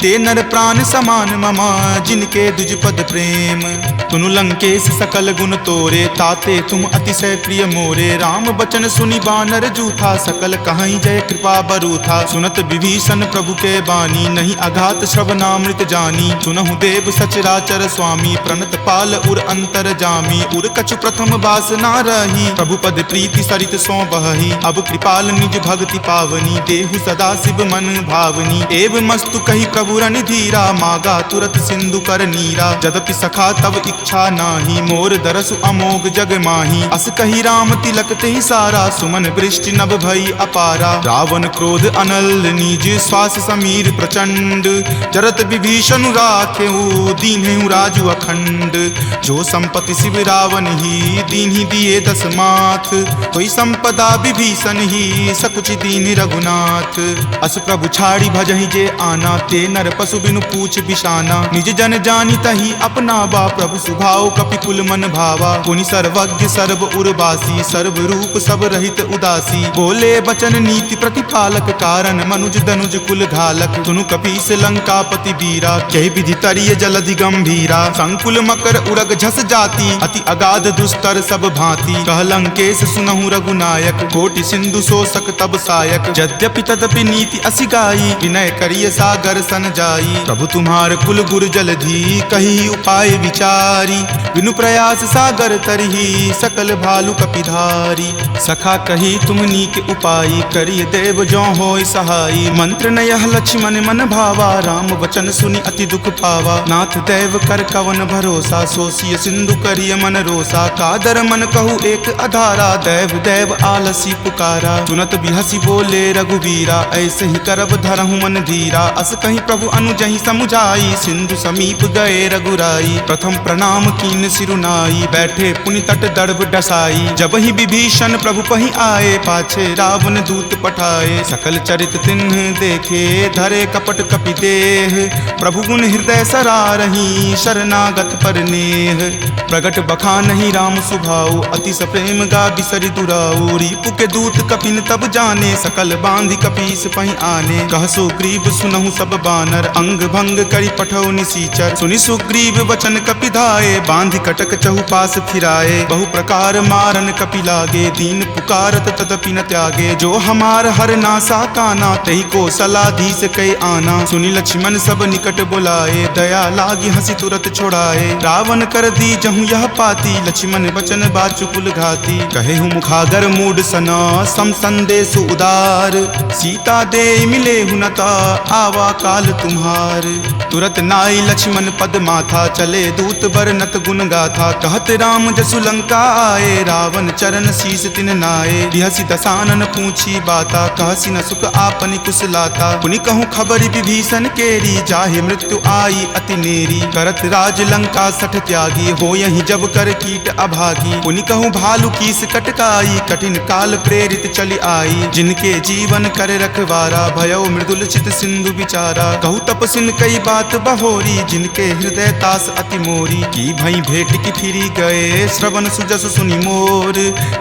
ते नर प्राण समान ममा, जिनके दुज पद प्रेम। तुनु लंकेश सकल गुण तोरे, ताते तुम अतिशय प्रिय मोरे। राम बचन सुनि बानर जूथा, सकल कहाई जय कृपा बरूथा। सुनत विभीषण प्रभु के बानी, नहीं अघात श्रवणामृत जानी। सुनहु देव सचराचर स्वामी, प्रणत पाल उर अंतर जामी। उर कछु प्रथम बास ना रही, प्रभु पद प्रीति सरित सो बही। अब कृपाल निज भक्ति पावनी, देहु सदा शिव मन भावनी। एव मस्तु कही प्रभु रन धीरा, मागा तुरत सिंधु कर नीरा। जदपि सखा तब इच्छा नाही, मोर दरसु अमोघ जग माही। अस कही राम तिलक तेहि सारा, सुमन वृष्टि नभ भई अपारा। रावण क्रोध अनल निज, श्वास समीर प्रचंड। जरत विभीषण राखेहु, दीन्हेहु राजु अखंड। जो संपत्ति शिव रावण ही, दीन्हि दिए दस माथ। कोई संपदा विभीषण ही, सकुच दीन रघुनाथ। अस प्रभु छाड़ी भजहि जे आना, ते नर पशु बिनु पूछ बिशाना। निज जन जानी तही अपनावा, प्रभु सुभाव कपिकुल मन भावा। पुनि सर्वज्ञ सर्व उर्वासी, सर्व रूप सब रहित उदासी। बोले बचन नीति प्रतिपालक, कारण मनुज दनुज कुल घालक। सुनु कपीस लंकापति वीरा, कहि विधि तरिय जलधि गंभीरा। संकुल मकर उरग झस जाति, अति अगाध दुस्तर सब भांति। कह लंकेश सुनहु रघुनायक, कोटि सिंधु शोषक तब सायक। यद्यपि तदपि नीति असि गाई, विनय करिय सागर सन जाई। प्रभु तुम्हार कुल गुर जलधि, कही उपाय विचारी। बिनु प्रयास सागर तरही, सकल भालु कपिधारी। सखा कही तुम नीक उपाई, करिय देव जो होय सहाई। मंत्र न यह लक्ष्मण मन भावा, राम वचन सुनि अति दुख पावा। नाथ दैव कर कवन भरोसा, सोसिय सिंधु करिय मन रोसा। कादर मन कहु एक अधारा, दैव दैव आलसी पुकारा। सुनत बिहसी बोले रघुवीरा, ऐसे ही करब धरहु मन धीरा। अस कहीं प्रभु अनुजहि समुझाई, सिंधु समीप गए रघुराई। प्रथम प्रणाम कीन सिरुनाई, बैठे पुनि तट दर्भ डसाई। जब ही विभीषण प्रभु पहि आए, पाछे रावण दूत पठाए। सकल चरित तिन्ह देखे, धरे कपट कपि देह। प्रभु गुण हृदय सरारही, शरणागत पर नेह। प्रगट बखानहि राम सुभाऊ, अति सप्रेम गा बिसरि दुराऊ। रिपु के दूत कपिन तब जाने, सकल बांधि कपीस पहि आने। कह सुग्रीव सुनहु सब बानर, अंग भंग करि पठौ निसीचर। सुनि सुग्रीव वचन कपि धाये, बांधि कटक चहुपास फिराए। बहु प्रकार मारन कपि लागे, दीन पुकारत तदपि न त्यागे। जो हमार हर नासा काना, तहि को सलाधीस कई आना। सुनि लक्ष्मण सब निकट बुलाए, दया लागी हंसी तुरत छोड़ाए। रावण कर दी जहु यह पाती, लक्ष्मण बचन बाचु कुल घाती। कहेहु मुखागर मूड सना, सम संदेश उदार। सीता दे मिले हुनता, आवा काल तुम्हार। तुरत नाई लक्ष्मण पद माथा, चले दूत बरनत गुण गाथा। कहत राम जसु लंका आए, रावण चरण शीस तिन नाये। बिहसी दसानन पूछी बाता, कहसी न सुख आपनि कुशलाता। पुनि कहूँ खबरि विभीषण केरी, जाहे मृत्यु आई अति नेरी। करत राज लंका सठ त्यागी, हो यही जब कर कीट अभागी। पुनि कहूँ भालू कीस कटकाई, कठिन काल प्रेरित चली आई। जिनके जीवन कर रखवारा, भयो मृदुल चित सिंधु विचारा। कहूँ तपसिन कई बात बहोरी, जिनके हृदय तास अति मोरी। की भई भेंट की फिरी गए, श्रवण सुजस सुनि मोर।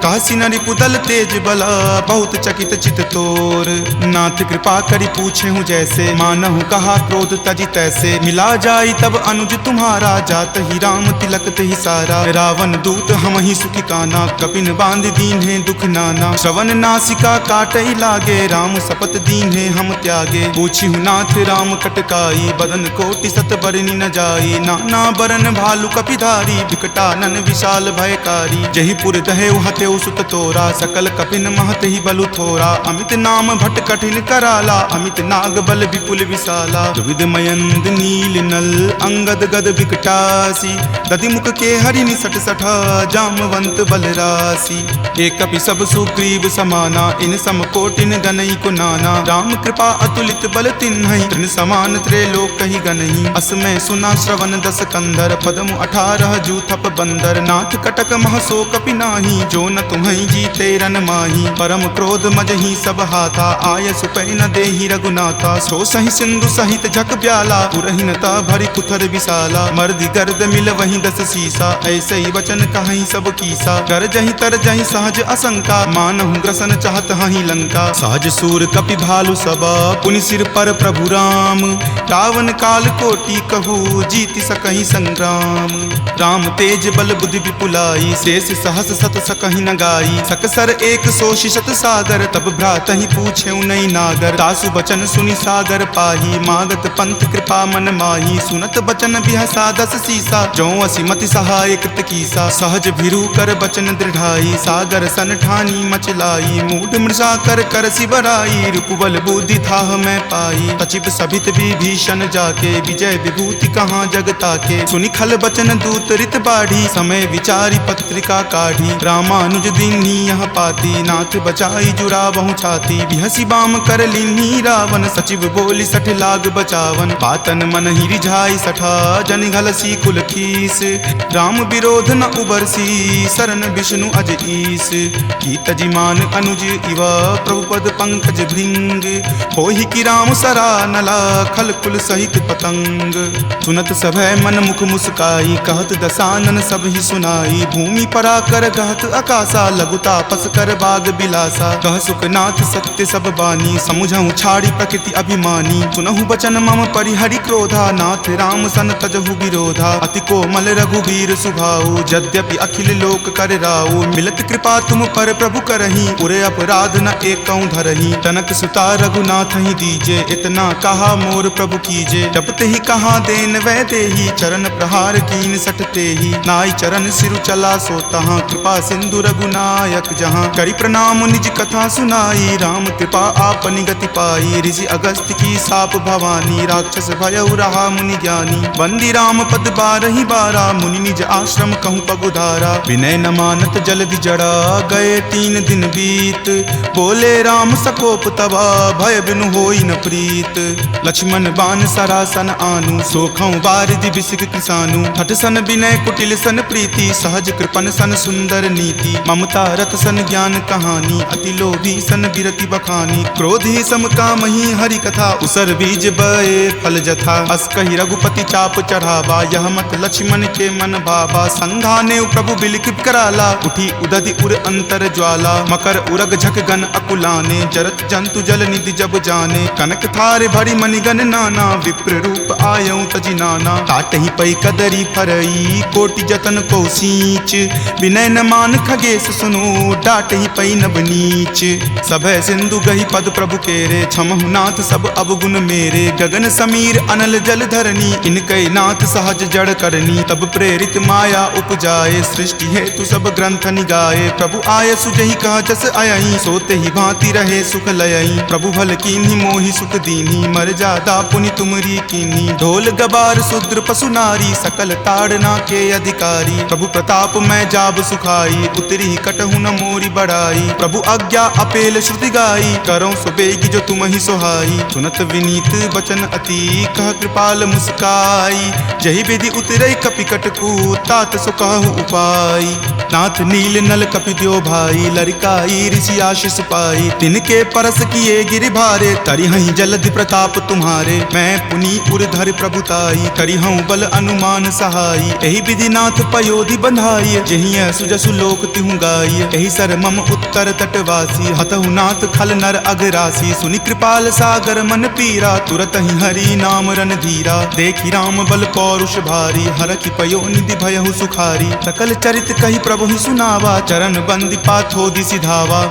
कहसी न रिपुदल तेज बला, बहुत चकित चित तोर। नाथ कृपा करि पूछे हूँ जैसे, मानहु कहा क्रोध तजी तैसे। मिला जाई तब अनुज तुम्हारा, जात ही राम तिलक तेहि सारा। रावण दूत हम ही सुखी काना, कपिन बांध दीन है दुख नाना। श्रवण नासिका काटई लागे, राम शपथ दीन है हम त्यागे। पूछी हूँ नाथ राम कटकाई, बदन कोटि सत बरनी न जाई। नाना बरन भालू कपिधारी, विकटानन विशाल भयकारी। जही पुर दहेउ हतेउ सुत तोरा, सकल कपिन महत ही बलु थोरा। अमित नाम भट कठिन कराला, अमित नाग बल विपुल विशाला। द्विविध मयंद नील नल, अंगद गद विकटासी। दधि मुख के हरि निसट सठा, जामवंत बलरासी। एक कपि सब सुग्रीव समाना, इन सम कोटिन गनई को नाना। राम कृपा अतुलित बल तिन्हई, तृण समान त्रैलोक कहि गनहि। असमय सुना श्रवण दस कंधर, पदमु 18 जूथप बंदर। नाथ कटक महसो कपि नाही, जो न तुम्हई जीते रन माही। परम क्रोध मजहि सब हाथा, आय सुपै न देहि रघुनाथा। सो सहि सिंधु सहित सहित झक ब्याला, पुरहीनता भरी कुथर विशाला, मर्द गर्द मिल वहीं 10 शीसा, ऐसे ही वचन कहीं सब कीसा, कर जहीं तर जहीं सहज असंका, मानहु ग्रसन चाहत हहीं लंका, सहज सूर कपि भालु सबा, पुनि सिर पर प्रभु राम, रावण काल कोटि कहू जीति सकहीं संग्राम, राम तेज बल बुद्धि विपुलाई, शेष सहस सत सकहीं न गाई, सकसर एक सोषि शत सागर, तब भ्रातहि पूछे नहीं नागर, तासु बचन सुनि सागर पाही, मागत पंथ कृपा मन माही, सुनत बचन बिहसा 10 शीसा, जो असिमति सहाय कृत कीसा, सहज भिरु कर बचन दृढ़ाई, सागर सन ठानी मचलाई, मूढ़ मृषा कर कर सिबराई, रूपबल बुद्धि थाह मैं पाई, तचिप सभित विभीषण जाके, विजय विभूति कहाँ जगता के, सुनि खल बचन दूत रित बाढ़ी, समय विचारी पत्रिका काढ़ी, रामानुज दीन्ही यह पाती, नाथ बचाई जुरावहु छाती, बिहसी बाम कर लीन्ही रावण, सचिव बोली सठ लाग बचावन, बातन मन ही रिझाई सठा, जन घलसी कुल खीस, राम विरोध न उबरसी, शरण विष्णु अज ईस, की तजिमान अनुज इवा, प्रभुपद पंकज भृंग, होहि की राम सरा नला, खल कुल सहित पतंग, सुनत सभय मन मुख मुस्काई, कहत दसानन सब ही सुनाई, भूमि परा कर कहत आकाशा, लघु तापस कर बाग बिलासा, कह सुखनाथ सत्य सब बानी, समुझहु छाड़ी प्रकृति अभिमानी, सुनहु बचन मम परिहरि क्रोधा, नाथ राम सन तजहु विरोधा, अति कोमल रघुवीर सुभाऊ, यद्यपि अखिल लोक कर राऊ, मिलत कृपा तुम पर प्रभु करही, उरे अपराध न एकऊं धरही, तनक सुता रघुनाथ ही दीजे, इतना कहा मोर प्रभु कीजे, जपते ही कहा देन वै देही, चरण प्रहार कीन सटते ही, नाई चरण सिरु चला सोता, कृपा सिंधु रघुनायक जहाँ, करी प्रणाम निज कथा सुनाई, राम कृपा आपनि गति पाई, ऋषि अगस्त्य की साप भवानी, राक्षस भयउ रहा मुनि ज्ञानी, बंदी राम पद 12 बारा, मुनि निज आश्रम कहूँ पगुधारा, विनय न मानत जलधि जड़ा, गए 3 दिन बीत, बोले राम सकोप तबा, भय बिनु होई न प्रीत, लक्ष्मण बान सरासन आनु, सोखऊं बारिधि बिसिक किसानु, हठ सन विनय कुटिल सन प्रीति, सहज कृपन सन सुंदर नीति, ममता रत सन ज्ञान कहानी, अति लोभी सन बिरति बखानी, क्रोधी सम कामहि हरि कथा, उसर बीज बए फल जथा, अस कहि रघुपति चाप चढ़ावा, यह मत लक्ष्मण के मन भावा, संघाने प्रभु बिलकिप कराला, उठी उदधि उर अंतर ज्वाला, मकर उरग झक गन अकुलाने, जरत जंतु जल निधि जब जाने, कनक थारे भरी मणिगन नाना, विप्र रूप आयऊ तजि नाना, ताटहि पै कदरी फरई, कोटि जतन को सींच, विनय न मान खगेश सुनो, डाटहि पै नब नीच, सभय सिंधु गही पद प्रभु केरे, क्षमहु नाथ सब अवगुण मेरे, गगन समीर अनल जल धरनी, इनकै नाथ सहज जड़ करनी, तब प्रेरित माया उपजाए, सृष्टि हेतु सब ग्रंथ निगाए, प्रभु आय सुजहि कह जस अयहि, सोते ही भांति रहे सुख लयहि, प्रभु भल कीन्ही मोहि सुख दीन्ही, मर जादा पुनि तुमरी कीन्ही, ढोल गबार शूद्र पशु नारी, सकल ताड़ना के अधिकारी, प्रभु प्रताप मैं जाब सुखाई, उतरी कटहु न मोरी बढ़ाई, प्रभु आज्ञा अपेल श्रुति गाई, करो सुबेगी जो तुम ही सोहाई, सुनत विनीत बचन अति, कह कृपाल मुस्काई, जहि विधि उतरई कपि कटकू, तात सो कहु उपाय, नाथ नील नल कपि द्यो भाई, लरिकाई ऋषि आशीष पाई, तिनके परस किए गिरि भारे, तरिहहि जलधि प्रताप तुम्हारे, मैं पुनि उरधर प्रभुताई, करिहऊं बल अनुमान सहाई, एहि विधि नाथ पयोधि बंधाई, जहिं सुजसु लोक तिहु गाई, एहि सर मम उत्तर तटवासी, हतहु नाथ खल नर अघरासी, सुनि कृपाल सागर मन पीरा, तुरत ही हरि नाम रन धीरा, देखि राम बल पौरुष भारी, हरखि पयो निधि भयहु सुखारी, सकल चरित कहि प्रभु ही सुनावा, चरण बंदी पाथोधि सिधावा,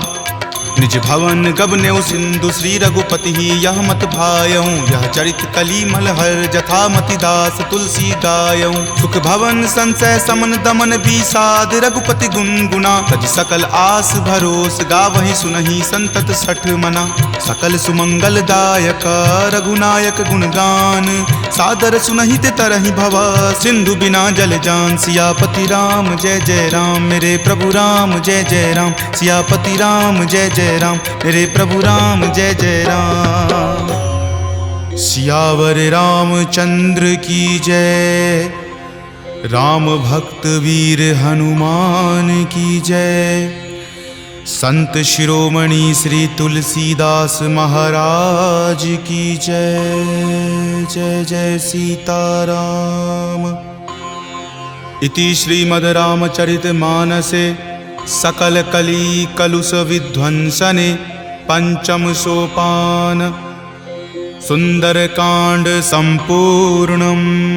निज भवन गबनेउ सिंधु श्री रघुपति ही, यह मत भायऊं, यह चरित कली मलहर, जथा मति दास तुलसी गायऊं, सुख भवन संशय समन दमन विषाद, रघुपति गुनगुना, तज सकल आस भरोस, गावहि सुनहि संतत सठ मना, सकल सुमंगल दायक रघुनायक गुणगान, सादर सुनहि ते तरहि भवा, सिंधु बिना जल जान, सियापति राम जय जय राम, मेरे प्रभु राम जय जय राम, सियापति राम जय जय राम, मेरे प्रभु राम जय जय राम, सियावर रामचंद्र की जय, राम भक्त वीर हनुमान की जय, संत शिरोमणि श्री तुलसीदास महाराज की जय। जय जय सीताराम। इति श्रीमद् रामचरितमानसे सकल कली कलुष विध्वंसने पंचम सोपान सुंदरकांड संपूर्णम्।